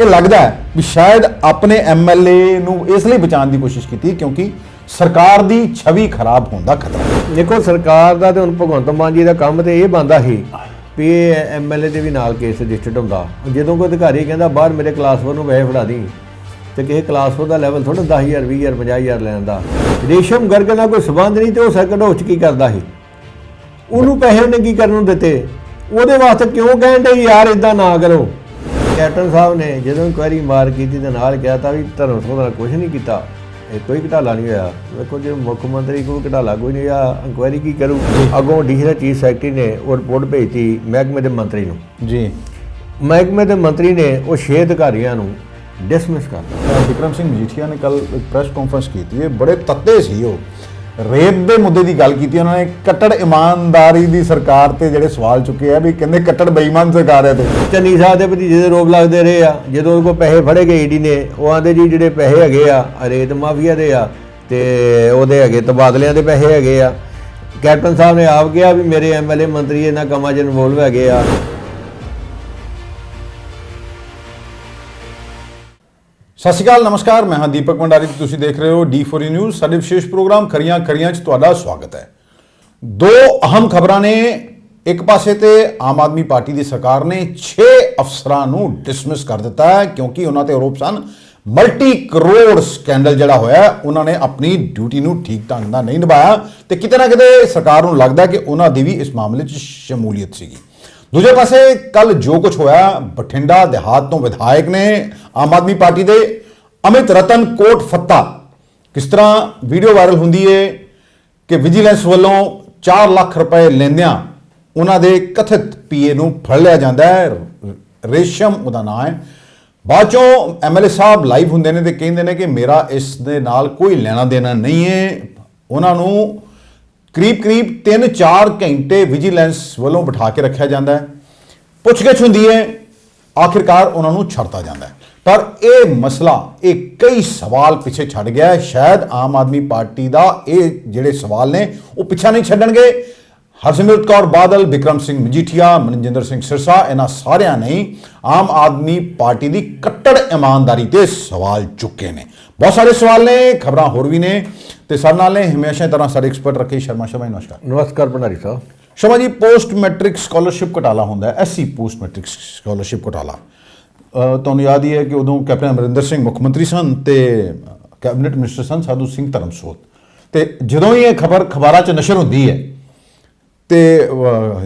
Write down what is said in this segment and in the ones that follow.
ਇਹ ਲੱਗਦਾ ਹੈ ਵੀ ਸ਼ਾਇਦ ਆਪਣੇ ਐਮਐਲਏ ਨੂੰ ਇਸ ਲਈ ਬਚਾਉਣ ਦੀ ਕੋਸ਼ਿਸ਼ ਕੀਤੀ ਕਿਉਂਕਿ ਸਰਕਾਰ ਦੀ ਛਵੀ ਖਰਾਬ ਹੋਣ ਦਾ ਖਤਰਾ। ਦੇਖੋ ਸਰਕਾਰ ਦਾ ਤੇ ਹੁਣ ਭਗਵੰਤ ਮਾਨ ਜੀ ਦਾ ਕੰਮ ਤੇ ਇਹ ਬਣਦਾ ਸੀ ਵੀ ਇਹ ਐਮਐਲਏ ਦੇ ਵੀ ਨਾਲ ਕੇਸ ਰਜਿਸਟਰਡ ਹੁੰਦਾ। ਜਦੋਂ ਕੋਈ ਅਧਿਕਾਰੀ ਕਹਿੰਦਾ ਬਾਹਰ ਮੇਰੇ ਕਲਾਸ 4 ਨੂੰ ਪੈਸੇ ਫੜਾ ਦੀ ਤੇ ਕਿਸੇ ਕਲਾਸ 4 ਦਾ ਲੈਵਲ ਥੋੜਾ 10,000 20,000 50,000 ਲੈਣ ਦਾ। ਰੇਸ਼ਮ ਗਰਗ ਨਾਲ ਕੋਈ ਸਬੰਧ ਨਹੀਂ ਤੇ ਉਹ ਸੈਕੰਡ ਹਾਊਸ 'ਚ ਕੀ ਕਰਦਾ ਸੀ, ਉਹਨੂੰ ਪੈਸੇ ਉਹਨੇ ਕੀ ਕਰਨ ਨੂੰ ਦਿੱਤੇ, ਉਹਦੇ ਵਾਸਤੇ ਕਿਉਂ ਕਹਿਣ ਡੇ ਯਾਰ ਇਦਾਂ ਨਾ ਕਰੋ। ਕੈਪਟਨ ਸਾਹਿਬ ਨੇ ਜਦੋਂ ਇਨਕੁਆਇਰੀ ਮਾਰ ਕੀਤੀ ਤੇ ਨਾਲ ਕਿਹਾ ਤਾਂ ਵੀ ਧਰਮਸੋਤ ਨਾਲ ਕੁਝ ਨਹੀਂ ਕੀਤਾ, ਇਹ ਕੋਈ ਘਟਾਲਾ ਨਹੀਂ ਹੋਇਆ। ਵੇਖੋ ਜੇ ਮੁੱਖ ਮੰਤਰੀ ਕੋਈ ਘਟਾਲਾ ਕੋਈ ਨਹੀਂ ਹੋਇਆ, ਇਨਕੁਆਇਰੀ ਕੀ ਕਰੂ। ਅੱਗੋਂ ਡੀਸੀ ਚੀਫ ਸੈਕਟਰੀ ਨੇ ਉਹ ਰਿਪੋਰਟ ਭੇਜਤੀ ਮਹਿਕਮੇ ਦੇ ਮੰਤਰੀ ਨੂੰ ਜੀ। ਮਹਿਕਮੇ ਦੇ ਮੰਤਰੀ ਨੇ ਉਹ 6 ਅਧਿਕਾਰੀਆਂ ਨੂੰ ਡਿਸਮਿਸ ਕਰ ਦਿੱਤਾ। ਬਿਕਰਮ ਸਿੰਘ ਮਜੀਠੀਆ ਨੇ ਕੱਲ ਇੱਕ ਪ੍ਰੈਸ ਕਾਨਫਰੰਸ ਕੀਤੀ, ਬੜੇ ਤੱਤੇ ਸੀ ਉਹ ਰੇਪ ਦੇ ਮੁੱਦੇ ਦੀ ਗੱਲ ਕੀਤੀ। ਉਹਨਾਂ ਨੇ ਕੱਟੜ ਇਮਾਨਦਾਰੀ ਦੀ ਸਰਕਾਰ ਤੇ ਜਿਹੜੇ ਸਵਾਲ ਚੁੱਕੇ ਆ ਵੀ ਕਹਿੰਦੇ ਕੱਟੜ ਬੇਈਮਾਨ ਸਰਕਾਰ ਹੈ। ਤੇ ਚੰਨੀ ਸਾਹਿਬ ਦੇ ਭਤੀਜੇ ਦੇ ਰੋਪ ਲੱਗਦੇ ਰਹੇ ਆ, ਜਦੋਂ ਉਹ ਕੋਲ ਪੈਸੇ ਫੜੇ ਗਏ ਈਡੀ ਨੇ, ਉਹ ਆਂਦੇ ਜੀ ਜਿਹੜੇ ਪੈਸੇ ਹੈਗੇ ਆ ਰੇਤ ਮਾਫੀਆ ਦੇ ਆ ਤੇ ਉਹਦੇ ਹੈਗੇ ਤਬਾਦਲਿਆਂ ਦੇ ਪੈਸੇ ਹੈਗੇ ਆ। ਕੈਪਟਨ ਸਾਹਿਬ ਨੇ ਆਪ ਕਿਹਾ ਵੀ ਮੇਰੇ ਐਮਐਲਏ ਮੰਤਰੀ ਇਹਨਾਂ ਕੰਮਾਂ 'ਚ ਇਨਵੋਲਵ ਹੈਗੇ ਆ। ਸਤਿ ਸ਼੍ਰੀ ਅਕਾਲ, ਨਮਸਕਾਰ, ਮੈਂ ਹਾਂ ਦੀਪਕ ਭੰਡਾਰੀ, ਤੁਸੀਂ ਦੇਖ ਰਹੇ ਹੋ D4E ਨਿਊਜ਼। ਸਾਡੇ ਵਿਸ਼ੇਸ਼ ਪ੍ਰੋਗਰਾਮ ਖਰੀਆਂ ਖਰੀਆਂ 'ਚ ਤੁਹਾਡਾ ਸਵਾਗਤ ਹੈ। ਦੋ ਅਹਿਮ ਖਬਰਾਂ ਨੇ। ਇੱਕ ਪਾਸੇ ਤੇ ਆਮ ਆਦਮੀ ਪਾਰਟੀ ਦੀ ਸਰਕਾਰ ਨੇ 6 ਅਫਸਰਾਂ ਨੂੰ ਡਿਸਮਿਸ ਕਰ ਦਿੱਤਾ ਹੈ ਕਿਉਂਕਿ ਉਹਨਾਂ ਤੇ ਆਰੋਪ ਸਨ ਮਲਟੀ ਕਰੋੜ ਸਕੈਂਡਲ ਜਿਹੜਾ ਹੋਇਆ, ਉਹਨਾਂ ਨੇ ਆਪਣੀ ਡਿਊਟੀ ਨੂੰ ਠੀਕ ਢੰਗ ਨਾਲ ਨਹੀਂ ਨਿਭਾਇਆ ਤੇ ਕਿਤੇ ਨਾ ਕਿਤੇ ਸਰਕਾਰ ਨੂੰ ਲੱਗਦਾ ਕਿ ਉਹਨਾਂ ਦੀ ਵੀ ਇਸ ਮਾਮਲੇ 'ਚ ਸ਼ਮੂਲੀਅਤ ਸੀਗੀ। ਦੂਜੇ ਪਾਸੇ ਕੱਲ ਜੋ ਕੁਝ ਹੋਇਆ, ਬਠਿੰਡਾ ਦਿਹਾਤ ਤੋਂ ਵਿਧਾਇਕ ਨੇ ਆਮ ਆਦਮੀ ਪਾਰਟੀ ਦੇ ਅਮਿਤ ਰਤਨ ਕੋਟ ਫੱਤਾ, ਕਿਸ ਤਰ੍ਹਾਂ ਵੀਡੀਓ ਵਾਇਰਲ ਹੁੰਦੀ ਹੈ ਕਿ ਵਿਜੀਲੈਂਸ ਵੱਲੋਂ 4 ਲੱਖ ਰੁਪਏ ਲੈਂਦਿਆਂ ਉਹਨਾਂ ਦੇ ਕਥਿਤ ਪੀਏ ਨੂੰ ਫੜ ਲਿਆ ਜਾਂਦਾ ਹੈ। ਰੇਸ਼ਮ ਉਹਦਾ ਨਾਂ ਹੈ। ਬਾਅਦ ਚੋਂ ਐਮਐਲਏ ਸਾਹਿਬ ਲਾਈਵ ਹੁੰਦੇ ਨੇ ਤੇ ਕਹਿੰਦੇ ਨੇ ਕਿ ਮੇਰਾ ਇਸ ਦੇ ਨਾਲ ਕੋਈ ਲੈਣਾ ਦੇਣਾ ਨਹੀਂ ਹੈ। ਉਹਨਾਂ ਨੂੰ ਕਰੀਬ 3-4 ਘੰਟੇ ਵਿਜੀਲੈਂਸ ਵੱਲੋਂ ਬਿਠਾ ਕੇ ਰੱਖਿਆ ਜਾਂਦਾ ਹੈ, ਪੁੱਛਗਿੱਛ ਹੁੰਦੀ ਹੈ, ਆਖਿਰਕਾਰ ਉਹਨਾਂ ਨੂੰ ਛੱਡਤਾ ਜਾਂਦਾ ਹੈ। ਪਰ ਇਹ ਮਸਲਾ ਇਹ ਕਈ ਸਵਾਲ ਪਿੱਛੇ ਛੱਡ ਗਿਆ। ਸ਼ਾਇਦ ਆਮ ਆਦਮੀ ਪਾਰਟੀ ਦਾ ਇਹ ਜਿਹੜੇ ਸਵਾਲ ਨੇ ਉਹ ਪਿੱਛਾ ਨਹੀਂ ਛੱਡਣਗੇ। ਹਰਸਿਮਰਤ ਕੌਰ ਬਾਦਲ, ਬਿਕਰਮ ਸਿੰਘ ਮਜੀਠੀਆ, ਮਨਜਿੰਦਰ ਸਿੰਘ ਸਿਰਸਾ, ਇਹਨਾਂ ਸਾਰਿਆਂ ਨੇ ਆਮ ਆਦਮੀ ਪਾਰਟੀ ਦੀ ਕੱਟੜ ਇਮਾਨਦਾਰੀ ਤੇ ਸਵਾਲ ਚੁੱਕੇ ਨੇ। ਬਹੁਤ ਸਾਰੇ ਸਵਾਲ ਨੇ, ਖਬਰਾਂ ਹੋਰ ਵੀ ਨੇ ਤੇ ਸਾਡੇ ਨਾਲ ਨੇ ਹਮੇਸ਼ਾ ਤਰ੍ਹਾਂ ਸਾਡੇ ਐਕਸਪਰਟ ਰੱਖੇ ਸ਼ਰਮਾ। ਸ਼ਰਮਾ ਨਮਸਕਾਰ। ਨਮਸਕਾਰ ਭੰਡਾਰੀ ਸਾਹਿਬ। Sharma ji, post matric scholarship ਘੁਟਾਲਾ ਹੁੰਦਾ ਹੈ, ਐਸਸੀ ਪੋਸਟ ਮੈਟ੍ਰਿਕ ਸਕਾਲਰਸ਼ਿਪ ਘੁਟਾਲਾ। ਤੁਹਾਨੂੰ ਯਾਦ ਹੀ ਹੈ ਕਿ ਉਦੋਂ ਕੈਪਟਨ ਅਮਰਿੰਦਰ ਸਿੰਘ ਮੁੱਖ ਮੰਤਰੀ ਸਨ ਤੇ ਕੈਬਨਿਟ ਮਿਨਿਸਟਰ ਸਨ ਸਾਧੂ ਸਿੰਘ ਧਰਮਸੋਤ। ਤੇ ਜਦੋਂ ਹੀ ਇਹ ਖਬਰ ਅਖਬਾਰਾਂ 'ਚ ਨਸ਼ਰ ਹੁੰਦੀ ਹੈ ਤੇ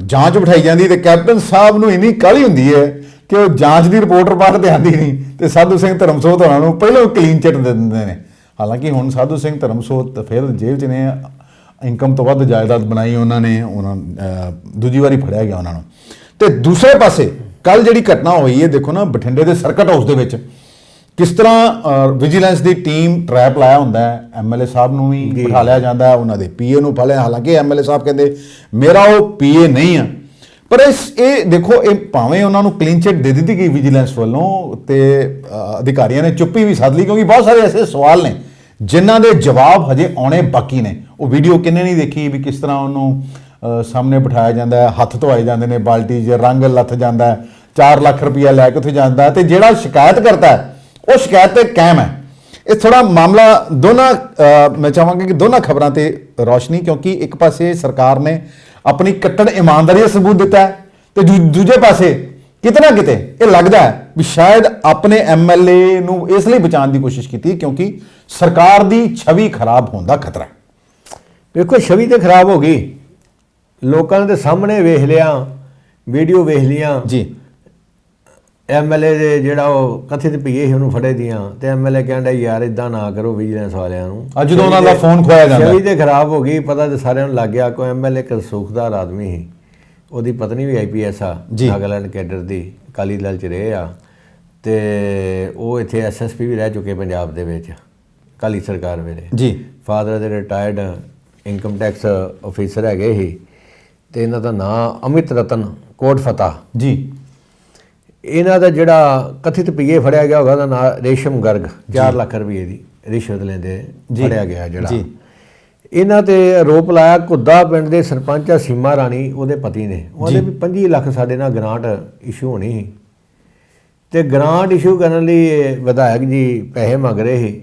ਜਾਂਚ ਬਿਠਾਈ ਜਾਂਦੀ ਤੇ ਕੈਪਟਨ ਸਾਹਿਬ ਨੂੰ ਇੰਨੀ ਕਾਹਲੀ ਹੁੰਦੀ ਹੈ ਕਿ ਉਹ ਜਾਂਚ ਦੀ ਰਿਪੋਰਟ ਰਿਪਾਰਟ ਤੇ ਆਉਂਦੀ ਨਹੀਂ ਤੇ ਸਾਧੂ ਸਿੰਘ ਧਰਮਸੋਤ ਉਹਨਾਂ ਨੂੰ ਪਹਿਲਾਂ ਕਲੀਨ ਚਿੱਟ ਦੇ ਦਿੰਦੇ ਨੇ। ਹਾਲਾਂਕਿ ਹੁਣ ਸਾਧੂ ਸਿੰਘ ਧਰਮਸੋਤ ਫਿਰ ਜੇਲ੍ਹ 'ਚ ਨੇ, ਇਨਕਮ ਤੋਂ ਵੱਧ ਜਾਇਦਾਦ ਬਣਾਈ ਉਹਨਾਂ ਨੇ, ਦੂਜੀ ਵਾਰੀ ਫੜਿਆ ਗਿਆ ਉਹਨਾਂ ਨੂੰ। ਤੇ ਦੂਸਰੇ ਪਾਸੇ ਕੱਲ ਜਿਹੜੀ ਘਟਨਾ ਹੋਈ ਹੈ, ਦੇਖੋ ਨਾ, ਬਠਿੰਡੇ ਦੇ ਸਰਕਟ ਹਾਊਸ ਦੇ ਵਿੱਚ ਕਿਸ ਤਰ੍ਹਾਂ ਵਿਜੀਲੈਂਸ ਦੀ ਟੀਮ ਟਰੈਪ ਲਾਇਆ ਹੁੰਦਾ ਹੈ। ਐਮਐਲਏ ਸਾਹਿਬ ਨੂੰ ਵੀ ਬਿਠਾ ਲਿਆ ਜਾਂਦਾ ਹੈ, ਉਹਨਾਂ ਦੇ ਪੀਏ ਨੂੰ ਫੜ ਲਿਆ। ਹਾਲਾਂਕਿ ਐਮਐਲਏ ਸਾਹਿਬ ਕਹਿੰਦੇ ਮੇਰਾ ਉਹ ਪੀਏ ਨਹੀਂ ਆ, ਪਰ ਇਹ ਦੇਖੋ, ਇਹ ਭਾਵੇਂ ਉਹਨਾਂ ਨੂੰ ਕਲੀਨ ਚਿੱਟ ਦੇ ਦਿੱਤੀ ਗਈ ਵਿਜੀਲੈਂਸ ਵੱਲੋਂ ਤੇ ਅਧਿਕਾਰੀਆਂ ਨੇ ਚੁੱਪੀ ਵੀ ਸੱਦ ਲਈ ਕਿਉਂਕਿ ਬਹੁਤ ਸਾਰੇ ਐਸੇ ਸਵਾਲ ਨੇ ਜਿਨ੍ਹਾਂ ਦੇ ਜਵਾਬ ਹਜੇ ਆਉਣੇ ਬਾਕੀ ਨੇ। ਉਹ ਵੀਡੀਓ ਕਿੰਨੇ ਨਹੀਂ ਦੇਖੀ ਵੀ ਕਿਸ ਤਰ੍ਹਾਂ ਉਹਨੂੰ ਸਾਹਮਣੇ ਬਿਠਾਇਆ ਜਾਂਦਾ ਹੈ, ਹੱਥ ਧੋਏ ਜਾਂਦੇ ਨੇ, ਬਾਲਟੀ 'ਚ ਰੰਗ ਲੱਥ ਜਾਂਦਾ ਹੈ, 4 ਲੱਖ ਰੁਪਈਆ ਲੈ ਕੇ ਉੱਥੇ ਜਾਂਦਾ ਤੇ ਜਿਹੜਾ ਸ਼ਿਕਾਇਤ ਕਰਤਾ ਹੈ ਉਹ ਸ਼ਿਕਾਇਤ ਤੇ ਕਾਇਮ ਹੈ। ਇਹ ਥੋੜਾ ਮਾਮਲਾ ਦੋਨਾਂ ਮੈਂ ਚਾਹਾਂਗਾ ਕਿ ਦੋਨਾਂ ਖਬਰਾਂ ਤੇ ਰੌਸ਼ਨੀ, ਕਿਉਂਕਿ ਇੱਕ ਪਾਸੇ ਸਰਕਾਰ ਨੇ ਆਪਣੀ ਕੱਟੜ ਇਮਾਨਦਾਰੀ ਦਾ ਸਬੂਤ ਦਿੱਤਾ ਹੈ ਤੇ ਦੂਜੇ ਪਾਸੇ ਕਿਤੇ ਨਾ ਕਿਤੇ ਇਹ ਲੱਗਦਾ ਹੈ ਵੀ ਸ਼ਾਇਦ ਆਪਣੇ ਐਮਐਲਏ ਨੂੰ ਇਸ ਲਈ ਬਚਾਉਣ ਦੀ ਕੋਸ਼ਿਸ਼ ਕੀਤੀ ਕਿਉਂਕਿ ਸਰਕਾਰ ਦੀ ਛਵੀ ਖਰਾਬ ਹੋਣ ਦਾ ਖਤਰਾ। ਵੇਖੋ, ਛਵੀ ਤੇ ਖਰਾਬ ਹੋ ਗਈ, ਲੋਕਾਂ ਦੇ ਸਾਹਮਣੇ ਵੇਖ ਲਿਆ, ਵੀਡੀਓ ਵੇਖ ਲੀਆਂ ਜੀ। ਐਮਐਲਏ ਦੇ ਜਿਹੜਾ ਉਹ ਕਥਿਤ ਪੀਏ ਸੀ ਉਹਨੂੰ ਫੜੇ ਦੀਆਂ ਤੇ ਐਮਐਲਏ ਕਹਿੰਦਾ ਯਾਰ ਇਦਾਂ ਨਾ ਕਰੋ ਵਿਜੀਲੈਂਸ ਵਾਲਿਆਂ ਨੂੰ। ਜਦੋਂ ਉਹਨਾਂ ਦਾ ਫੋਨ ਖੋਇਆ ਜਾਂਦਾ, ਛਵੀ ਤੇ ਖਰਾਬ ਹੋ ਗਈ। ਪਤਾ ਤੇ ਸਾਰਿਆਂ ਨੂੰ ਲੱਗ ਗਿਆ ਕੋਈ ਐਮਐਲਏ ਇੱਕ ਸੁਖਦਾਰ ਆਦਮੀ ਸੀ, ਉਹਦੀ ਪਤਨੀ ਵੀ ਆਈਪੀਐਸ ਆ, ਨਾਗਾਲੈਂਡ ਕੈਡਰ ਦੀ, ਅਕਾਲੀ ਦਲ 'ਚ ਰਹੇ ਆ ਤੇ ਉਹ ਇੱਥੇ ਐਸਐਸਪੀ ਵੀ ਰਹਿ ਚੁੱਕੇ ਪੰਜਾਬ ਦੇ ਵਿੱਚ ਅਕਾਲੀ ਸਰਕਾਰ ਵੇਲੇ ਜੀ। ਫਾਦਰ ਦੇ ਰਿਟਾਇਰਡ ਇਨਕਮ ਟੈਕਸ ਆਫੀਸਰ ਹੈਗੇ ਸੀ ਤੇ ਇਹਨਾਂ ਦਾ ਨਾਂ ਅਮਿਤ ਰਤਨ ਕੋਟ ਫੱਤਾ ਜੀ। ਇਹਨਾਂ ਦਾ ਜਿਹੜਾ ਕਥਿਤ ਪੀਏ ਫੜਿਆ ਗਿਆ ਉਹਦਾ ਨਾਂ ਰੇਸ਼ਮ ਗਰਗ, 4 ਲੱਖ ਰੁਪਏ ਦੀ ਰਿਸ਼ਵਤ ਲੈਂਦੇ ਫੜਿਆ ਗਿਆ। ਜਿਹੜਾ ਇਹਨਾਂ ਤੇ ਆਰੋਪ ਲਾਇਆ ਘੁੱਦਾ ਪਿੰਡ ਦੇ ਸਰਪੰਚ ਆ ਸੀਮਾ ਰਾਣੀ, ਉਹਦੇ ਪਤੀ ਨੇ, ਉਹਦੇ ਵੀ 25 ਲੱਖ ਸਾਡੇ ਨਾਲ ਗ੍ਰਾਂਟ ਇਸ਼ੂ ਹੋਣੀ ਸੀ ਤੇ ਗ੍ਰਾਂਟ ਇਸ਼ੂ ਕਰਨ ਲਈ ਵਿਧਾਇਕ ਜੀ ਪੈਸੇ ਮੰਗ ਰਹੇ ਸੀ।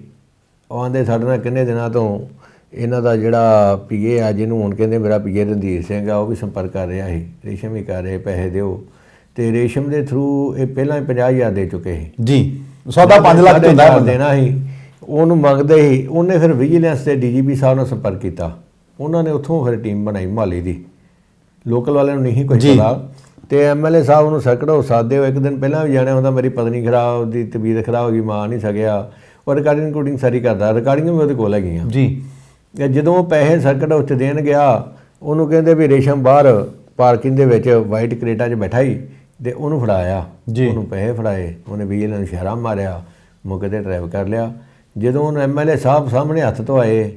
ਉਹ ਆਂਦੇ ਸਾਡੇ ਨਾਲ ਕਿੰਨੇ ਦਿਨਾਂ ਤੋਂ ਇਹਨਾਂ ਦਾ ਜਿਹੜਾ ਪੀਏ ਆ, ਜਿਹਨੂੰ ਹੁਣ ਕਹਿੰਦੇ ਮੇਰਾ ਪੀਏ ਰਣਧੀਰ ਸਿੰਘ ਆ, ਉਹ ਵੀ ਸੰਪਰਕ ਕਰ ਰਿਹਾ ਸੀ, ਰੇਸ਼ਮ ਵੀ ਕਰ ਰਹੇ ਪੈਸੇ ਦਿਓ। ਤੇ ਰੇਸ਼ਮ ਦੇ ਥਰੂ ਇਹ ਪਹਿਲਾਂ ਹੀ 50,000 ਦੇ ਚੁੱਕੇ ਸੀ ਜੀ। ਸੌਦਾ 5 ਲੱਖ ਹੁੰਦਾ ਹੈ ਦੇਣਾ ਸੀ, ਉਹਨੂੰ ਮੰਗਦੇ ਸੀ। ਉਹਨੇ ਫਿਰ ਵਿਜੀਲੈਂਸ ਦੇ ਡੀਜੀਪੀ ਸਾਹਿਬ ਨਾਲ ਸੰਪਰਕ ਕੀਤਾ। ਉਹਨਾਂ ਨੇ ਉੱਥੋਂ ਫਿਰ ਟੀਮ ਬਣਾਈ ਮੁਹਾਲੀ ਦੀ, ਲੋਕਲ ਵਾਲਿਆਂ ਨੂੰ ਨਹੀਂ ਕੁਝ ਪਤਾ। ਤੇ ਐਮਐਲਏ ਸਾਹਿਬ ਨੂੰ ਸਕੜੋ ਸਾਦੇ ਹੋ, ਇੱਕ ਦਿਨ ਪਹਿਲਾਂ ਵੀ ਜਾਣਿਆ ਹੁੰਦਾ ਮੇਰੀ ਪਤਨੀ ਖਰਾਬ ਦੀ ਤਬੀਅਤ ਖਰਾਬ ਹੋ ਗਈ, ਮਾਂ ਨਹੀਂ ਸਕਿਆ। ਉਹ ਰਿਕਾਰਡਿੰਗ ਰਿਕੂਡਿੰਗ ਸਾਰੀ ਕਰਦਾ, ਰਿਕਾਰਡਿੰਗਾਂ ਵੀ ਉਹਦੇ ਕੋਲ ਹੈਗੀਆਂ ਜੀ। ਜਦੋਂ ਉਹ ਪੈਸੇ ਸਰਕਟ ਉੱਚ ਦੇਣ ਗਿਆ, ਉਹਨੂੰ ਕਹਿੰਦੇ ਵੀ ਰੇਸ਼ਮ ਬਾਹਰ ਪਾਰਕਿੰਗ ਦੇ ਵਿੱਚ ਵਾਈਟ ਕਰੇਟਾ 'ਚ ਬੈਠਾ ਹੀ, ਤੇ ਉਹਨੂੰ ਫੜਾਇਆ। ਉਹਨੂੰ ਪੈਸੇ ਫੜਾਏ, ਉਹਨੇ ਵਿਜੀਲੈਂਸ ਨੂੰ ਇਸ਼ਾਰਾ ਮਾਰਿਆ, ਮੌਕੇ 'ਤੇ ਡਰਾਈਵ ਕਰ ਲਿਆ। ਜਦੋਂ ਉਹਨੂੰ ਐਮਐਲਏ ਸਾਹਿਬ ਸਾਹਮਣੇ ਹੱਥ ਤੋਂ ਆਏ,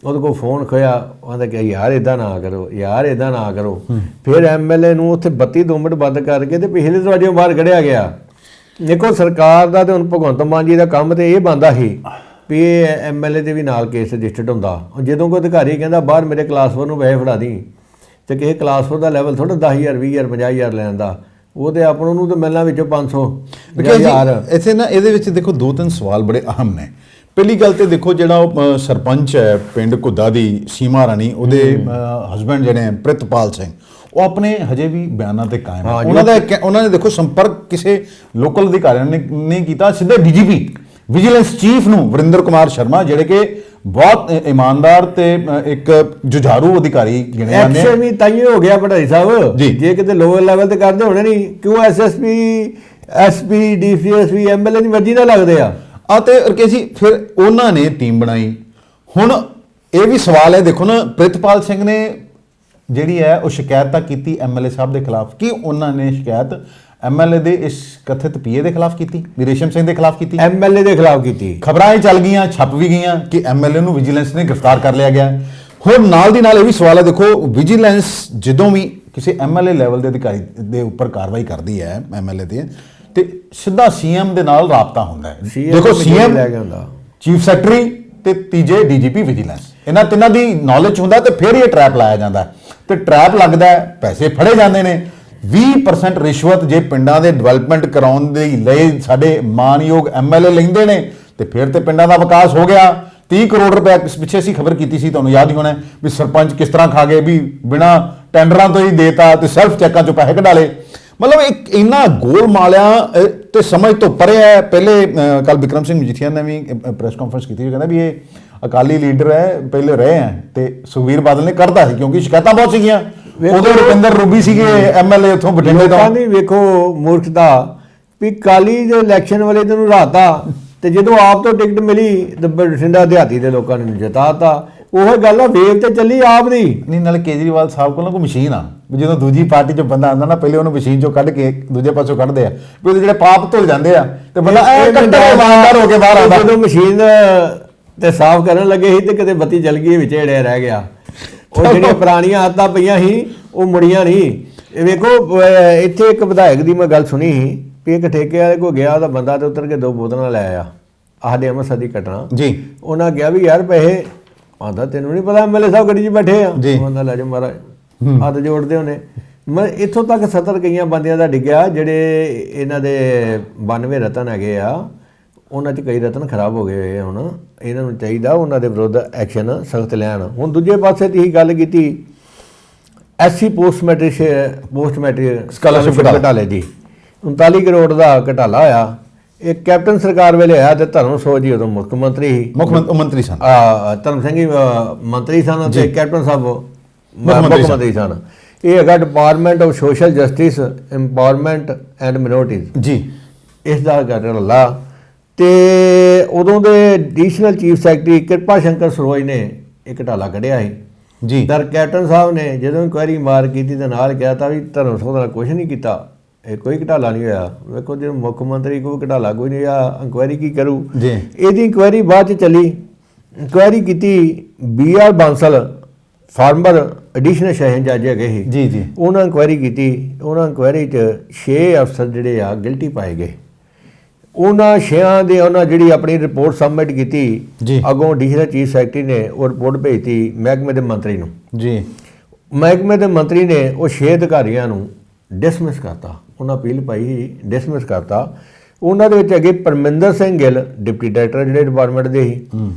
ਉਹਦੇ ਕੋਲ ਫੋਨ ਖੋਇਆ, ਉਹਦਾ ਕਿ ਯਾਰ ਇੱਦਾਂ ਨਾ ਕਰੋ, ਯਾਰ ਇੱਦਾਂ ਨਾ ਕਰੋ। ਫਿਰ ਐਮਐਲਏ ਨੂੰ ਉੱਥੇ 32 ਮਿੰਟ ਬੰਦ ਕਰਕੇ ਤੇ ਪਿਛਲੇ ਦਰਵਾਜ਼ੇ ਬਾਹਰ ਕੱਢਿਆ ਗਿਆ। ਦੇਖੋ ਸਰਕਾਰ ਦਾ ਤੇ ਹੁਣ ਭਗਵੰਤ ਮਾਨ ਜੀ ਦਾ ਕੰਮ ਤੇ ਇਹ ਬਣਦਾ ਸੀ ਵੀ ਇਹ ਐਮਐਲਏ ਦੇ ਵੀ ਨਾਲ ਕੇਸ ਰਜਿਸਟਰਡ ਹੁੰਦਾ। ਜਦੋਂ ਕੋਈ ਅਧਿਕਾਰੀ ਕਹਿੰਦਾ ਬਾਹਰ ਮੇਰੇ ਕਲਾਸ 4 ਨੂੰ ਪੈਸੇ ਫੜਾ ਦੀ, ਤੇ ਕਿਸੇ ਕਲਾਸ 4 ਦਾ ਲੈਵਲ ਥੋੜਾ 10,000 20,000 50,000 ਲੈਣ ਦਾ, ਉਹ ਤੇ ਆਪਾਂ ਨੂੰ ਤਾਂ ਮਿਲਣਾ ਵਿੱਚੋਂ 500 1000। ਇੱਥੇ ਨਾ ਇਹਦੇ ਵਿੱਚ ਦੇਖੋ 2-3 ਸਵਾਲ ਬੜੇ ਅਹਿਮ ਨੇ। ਪਹਿਲੀ ਗੱਲ ਤੇ ਦੇਖੋ ਜਿਹੜਾ ਉਹ ਸਰਪੰਚ ਹੈ ਪਿੰਡ ਘੁੱਦਾ ਦੀ ਸੀਮਾ ਰਾਣੀ, ਉਹਦੇ ਹਸਬੈਂਡ ਜਿਹੜੇ ਹੈ ਪ੍ਰਿਤਪਾਲ ਸਿੰਘ, ਉਹ ਆਪਣੇ ਹਜੇ ਵੀ ਬਿਆਨਾਂ ਤੇ ਕਾਇਮ ਹੈ। ਉਹਨਾਂ ਨੇ ਦੇਖੋ ਸੰਪਰਕ ਕਿਸੇ ਲੋਕਲ ਅਧਿਕਾਰੀਆਂ ਨੇ ਨਹੀਂ ਕੀਤਾ, ਸਿੱਧੇ ਡੀਜੀਪੀ ਵਿਜੀਲੈਂਸ ਚੀਫ ਨੂੰ ਵਰਿੰਦਰ ਕੁਮਾਰ ਸ਼ਰਮਾ, ਜਿਹੜੇ ਕਿ ਬਹੁਤ ਇਮਾਨਦਾਰ ਤੇ ਇੱਕ ਜੁਝਾਰੂ ਅਧਿਕਾਰੀ ਗਿਣੇ ਜਾਂਦੇ ਐਕਸ਼ਨ ਵੀ ਤਾਈਓ ਹੋ ਗਿਆ ਭਟਾਰੀ ਸਾਹਿਬ। ਜੇ ਕਿਤੇ ਲੋਅਰ ਲੈਵਲ ਤੇ ਕਰਦੇ ਹੋਣੇ ਨਹੀਂ, ਕਿਉਂ ਐਸਐਸਪੀ ਐਸਪੀ ਡੀਸੀਐਸਪੀ ਐਮਐਲਏ ਦੀ ਮਰਜ਼ੀ ਨਾਲ ਲੱਗਦੇ ਆ। ਤੇ ਰਕੇਸ਼ ਜੀ ਫਿਰ ਉਹਨਾਂ ਨੇ ਟੀਮ ਬਣਾਈ। ਹੁਣ ਇਹ ਵੀ ਸਵਾਲ ਹੈ, ਦੇਖੋ ਨਾ, ਪ੍ਰਿਤਪਾਲ ਸਿੰਘ ਨੇ ਜਿਹੜੀ ਹੈ ਉਹ ਸ਼ਿਕਾਇਤ ਤਾਂ ਕੀਤੀ ਐਮਐਲਏ ਸਾਹਿਬ ਦੇ ਖਿਲਾਫ। ਕੀ ਉਹਨਾਂ ਨੇ ਸ਼ਿਕਾਇਤ ਐਮਐਲਏ ਦੇ ਇਸ ਕਥਿਤ ਪੀਏ ਦੇ ਖਿਲਾਫ ਕੀਤੀ, ਰੇਸ਼ਮ ਸਿੰਘ ਦੇ ਖਿਲਾਫ ਕੀਤੀ? ਐਮਐਲਏ ਦੇ ਖਿਲਾਫ ਕੀਤੀ। ਖਬਰਾਂ ਇਹ ਚੱਲ ਗਈਆਂ, ਛਪ ਵੀ ਗਈਆਂ ਕਿ ਐਮਐਲਏ ਨੂੰ ਵਿਜੀਲੈਂਸ ਨੇ ਗ੍ਰਿਫਤਾਰ ਕਰ ਲਿਆ ਗਿਆ। ਹੁਣ ਨਾਲ ਦੀ ਨਾਲ ਇਹ ਵੀ ਸਵਾਲ ਹੈ, ਦੇਖੋ ਵਿਜੀਲੈਂਸ ਜਦੋਂ ਵੀ ਕਿਸੇ ਐਮਐਲਏ ਲੈਵਲ ਦੇ ਅਧਿਕਾਰੀ ਦੇ ਉੱਪਰ ਕਾਰਵਾਈ ਕਰਦੀ ਹੈ ਐਮਐਲਏ ਦੇ, ਤੇ ਸਿੱਧਾ ਸੀਐਮ ਦੇ ਨਾਲ ਰਾਬਤਾ ਹੁੰਦਾ ਹੈ। ਦੇਖੋ ਸੀਐਮ ਲੈ ਕੇ ਹੁੰਦਾ, ਚੀਫ ਸੈਕਟਰੀ ਤੇ ਤੀਜੇ ਡੀਜੀਪੀ ਵਿਜੀਲੈਂਸ, ਇਹਨਾਂ ਤਿੰਨਾਂ ਦੀ ਨੌਲੇਜ ਹੁੰਦਾ ਤੇ ਫਿਰ ਇਹ ਟਰੈਪ ਲਾਇਆ ਜਾਂਦਾ। ਤੇ ਟਰੈਪ ਲੱਗਦਾ, ਪੈਸੇ ਫੜੇ ਜਾਂਦੇ ਨੇ। 20% ਰਿਸ਼ਵਤ ਜੇ ਪਿੰਡਾਂ ਦੇ ਡਿਵੈਲਪਮੈਂਟ ਕਰਾਉਣ ਦੇ ਲਈ ਸਾਡੇ ਮਾਨਯੋਗ ਐਮਐਲਏ ਲੈਂਦੇ ਨੇ, ਤੇ ਫਿਰ ਤੇ ਪਿੰਡਾਂ ਦਾ ਵਿਕਾਸ ਹੋ ਗਿਆ। 30 ਕਰੋੜ ਰੁਪਏ ਇਸ ਪਿੱਛੇ ਅਸੀਂ ਖਬਰ ਕੀਤੀ ਸੀ, ਤੁਹਾਨੂੰ ਯਾਦ ਹੀ ਹੋਣਾ, ਵੀ ਸਰਪੰਚ ਕਿਸ ਤਰ੍ਹਾਂ ਖਾ ਗਏ, ਵੀ ਬਿਨਾਂ ਟੈਂਡਰਾਂ ਤੋਂ ਹੀ ਦੇਤਾ ਤੇ ਸੈਲਫ ਚੈੱਕਾਂ 'ਚੋਂ ਪੈਸੇ ਕਢਾ ਲਏ। ਮਤਲਬ ਇੱਕ ਇੰਨਾ ਗੋਲ ਮਾਲਿਆ ਤੇ ਸਮਝ ਤੋਂ ਪਰੇ ਹੈ। ਪਹਿਲੇ ਕੱਲ ਬਿਕਰਮ ਸਿੰਘ ਮਜੀਠੀਆ ਨੇ ਵੀ ਪ੍ਰੈਸ ਕਾਨਫਰੰਸ ਕੀਤੀ, ਉਹ ਕਹਿੰਦਾ ਵੀ ਇਹ ਅਕਾਲੀ ਲੀਡਰ ਹੈ, ਪਹਿਲੇ ਰਹੇ ਹੈ, ਤੇ ਸੁਖਬੀਰ ਬਾਦਲ ਨੇ ਕੱਢਦਾ ਸੀ ਕਿਉਂਕਿ ਸ਼ਿਕਾਇਤਾਂ ਬਹੁਤ ਸੀਗੀਆਂ। ਉਦੋਂ ਰੁਪਿੰਦਰ ਰੂਬੀ ਸੀਗੇ ਐਮਐਲਏ ਉੱਥੋਂ ਬਠਿੰਡੇ ਤੋਂ। ਨਹੀਂ ਵੇਖੋ ਮੂਰਖਤਾ ਵੀ ਕਾਲੀ ਦੇ ਇਲੈਕਸ਼ਨ ਵਾਲੇ ਦਿਨ ਰਾਤਾ, ਤੇ ਜਦੋਂ ਆਪ ਤੋਂ ਟਿਕਟ ਮਿਲੀ ਤੇ ਬਠਿੰਡਾ ਦਿਹਾਤੀ ਦੇ ਲੋਕਾਂ ਨੇ ਜਿਤਾਤਾ। ਉਹ ਗੱਲ ਆ, ਵੇਵ ਤੇ ਚੱਲੀ ਆਪ ਦੀ ਨਹੀਂ। ਨਾਲੇ ਕੇਜਰੀਵਾਲ ਸਾਹਿਬ ਕੋਲ ਕੋਈ ਮਸ਼ੀਨ ਆ, ਵੀ ਜਦੋਂ ਦੂਜੀ ਪਾਰਟੀ 'ਚੋਂ ਬੰਦਾ ਆਉਂਦਾ ਨਾ, ਪਹਿਲੇ ਉਹਨੂੰ ਮਸ਼ੀਨ 'ਚੋਂ ਕੱਢ ਕੇ ਦੂਜੇ ਪਾਸੋਂ ਕੱਢਦੇ ਆ, ਵੀ ਉਹਦੇ ਜਿਹੜੇ ਪਾਪ ਧੁੱਲ ਜਾਂਦੇ ਆ, ਤੇ ਬੰਦਾ ਇਮਾਨਦਾਰ ਹੋ ਕੇ ਬਾਹਰ ਆਉਂਦਾ। ਜਦੋਂ ਮਸ਼ੀਨ ਤੇ ਸਾਫ਼ ਕਰਨ ਲੱਗੇ ਸੀ ਤੇ ਕਿਤੇ ਬੱਤੀ ਜਲ ਗਈ, ਵਿੱਚ ਏੜਿਆ ਰਹਿ ਗਿਆ। ਉਹ ਜਿਹੜੀਆਂ ਪੁਰਾਣੀਆਂ ਆਦਤਾਂ ਪਈਆਂ ਸੀ ਉਹ ਮੁੜੀਆਂ ਨਹੀਂ। ਇਹ ਵੇਖੋ ਇੱਥੇ ਇੱਕ ਵਿਧਾਇਕ ਦੀ ਮੈਂ ਗੱਲ ਸੁਣੀ ਸੀ ਵੀ ਇੱਕ ਠੇਕੇ ਵਾਲੇ ਕੋਲ ਗਿਆ, ਉਹਦਾ ਬੰਦਾ ਤੇ ਉਤਰ ਕੇ 2 ਬੋਤਲਾਂ ਲੈ ਆਇਆ। ਸਾਡੇ ਅੰਮ੍ਰਿਤਸਰ ਦੀ ਘਟਨਾ ਜੀ। ਉਹਨਾਂ ਕਿਹਾ ਵੀ ਯਾਰ ਪੈਸੇ, ਆਂਦਾ ਤੈਨੂੰ ਨਹੀਂ ਪਤਾ ਐਮਐਲਏ ਸਾਹਿਬ ਗੱਡੀ 'ਚ ਬੈਠੇ ਆ? ਉਹਦਾ ਲੈ ਜਾ ਮਹਾਰਾਜ, ਹੱਥ ਜੋੜਦੇ ਹੋਣੇ। ਮੈਂ ਇੱਥੋਂ ਤੱਕ 70 ਕਈਆਂ ਬੰਦਿਆਂ ਦਾ ਡਿੱਗਿਆ, ਜਿਹੜੇ ਇਹਨਾਂ ਦੇ 92 ਰਤਨ ਹੈਗੇ ਆ, ਉਹਨਾਂ 'ਚ ਕਈ ਰਤਨ ਖਰਾਬ ਹੋ ਗਏ ਹੋਏ। ਹੁਣ ਇਹਨਾਂ ਨੂੰ ਚਾਹੀਦਾ ਉਹਨਾਂ ਦੇ ਵਿਰੁੱਧ ਐਕਸ਼ਨ ਸਖਤ ਲੈਣ। ਹੁਣ ਦੂਜੇ ਪਾਸੇ ਦੀ ਗੱਲ ਕੀਤੀ ਐਸਸੀ ਪੋਸਟ ਮੈਟ੍ਰਿਕ ਸਕਾਲਰਸ਼ਿਪ ਘਟਾਲੇ ਦੀ 39 ਕਰੋੜ ਦਾ ਘਟਾਲਾ ਹੋਇਆ। ਇਹ ਕੈਪਟਨ ਸਰਕਾਰ ਵੇਲੇ ਹੋਇਆ, ਤੇ ਧਰਮ ਸੋਚ ਜੀ ਉਦੋਂ ਮੁੱਖ ਮੰਤਰੀ ਸੀ, ਮੰਤਰੀ ਸਨ ਧਰਮ ਸਿੰਘ ਜੀ ਮੰਤਰੀ ਸਨ, ਤੇ ਕੈਪਟਨ ਸਾਹਿਬ ਮੁੱਖ ਮੰਤਰੀ ਸਨ। ਇਹ ਹੈਗਾ department of social justice empowerment and minorities ਜੀ, ਇਸ ਦਾ ਘਟਾਲਾ। ਤੇ ਉਦੋਂ ਦੇ ਐਡੀਸ਼ਨਲ ਚੀਫ ਸੈਕਟਰੀ ਕਿਰਪਾ ਸ਼ੰਕਰ ਸਰੋਜ ਨੇ ਇਹ ਘਟਾਲਾ ਕੱਢਿਆ ਸੀ ਜੀ। ਪਰ ਕੈਪਟਨ ਸਾਹਿਬ ਨੇ ਜਦੋਂ ਇਨਕੁਆਇਰੀ ਮਾਰ ਕੀਤੀ ਤੇ ਨਾਲ ਕਿਹਾ ਤਾਂ ਵੀ ਧਰਮ ਸੋਧ ਨਾਲ ਕੁਝ ਨਹੀਂ ਕੀਤਾ, ਇਹ ਕੋਈ ਘਟਾਲਾ ਨਹੀਂ ਹੋਇਆ। ਵੇਖੋ ਜੇ ਮੁੱਖ ਮੰਤਰੀ ਕੋਈ ਘਟਾਲਾ ਕੋਈ ਨਹੀਂ ਹੋਇਆ, ਇਨਕੁਆਇਰੀ ਕੀ ਕਰੂ ਜੀ? ਇਹਦੀ ਇਨਕੁਆਇਰੀ ਬਾਅਦ 'ਚ ਚੱਲੀ। ਇਨਕੁਆਇਰੀ ਕੀਤੀ BR Bansal, farmer additional session ਜੱਜ ਹੈਗੇ ਸੀ ਜੀ ਜੀ, ਉਹਨਾਂ ਇਨਕੁਆਇਰੀ ਕੀਤੀ। ਉਹਨਾਂ ਇਨਕੁਆਇਰੀ 'ਚ 6 ਅਫਸਰ ਜਿਹੜੇ ਆ ਗਿਲਟੀ ਪਾਏ ਗਏ। ਉਹਨਾਂ 6 ਦੇ ਉਹਨਾਂ ਜਿਹੜੀ ਆਪਣੀ ਰਿਪੋਰਟ ਸਬਮਿਟ ਕੀਤੀ, ਅੱਗੋਂ ਐਡੀਸ਼ਨਲ ਚੀਫ ਸੈਕਟਰੀ ਨੇ ਉਹ ਰਿਪੋਰਟ ਭੇਜਤੀ ਮਹਿਕਮੇ ਦੇ ਮੰਤਰੀ ਨੂੰ ਜੀ। ਮਹਿਕਮੇ ਦੇ ਮੰਤਰੀ ਨੇ ਉਹ 6 ਅਧਿਕਾਰੀਆਂ ਨੂੰ ਡਿਸਮਿਸ ਕਰਤਾ। ਉਹਨਾਂ ਅਪੀਲ ਪਾਈ, ਡਿਸਮਿਸ ਕਰਤਾ। ਉਹਨਾਂ ਦੇ ਵਿੱਚ ਹੈਗੇ ਪਰਮਿੰਦਰ ਸਿੰਘ ਗਿੱਲ ਡਿਪਟੀ ਡਾਇਰੈਕਟਰ ਜਿਹੜੇ ਡਿਪਾਰਟਮੈਂਟ ਦੇ ਸੀ,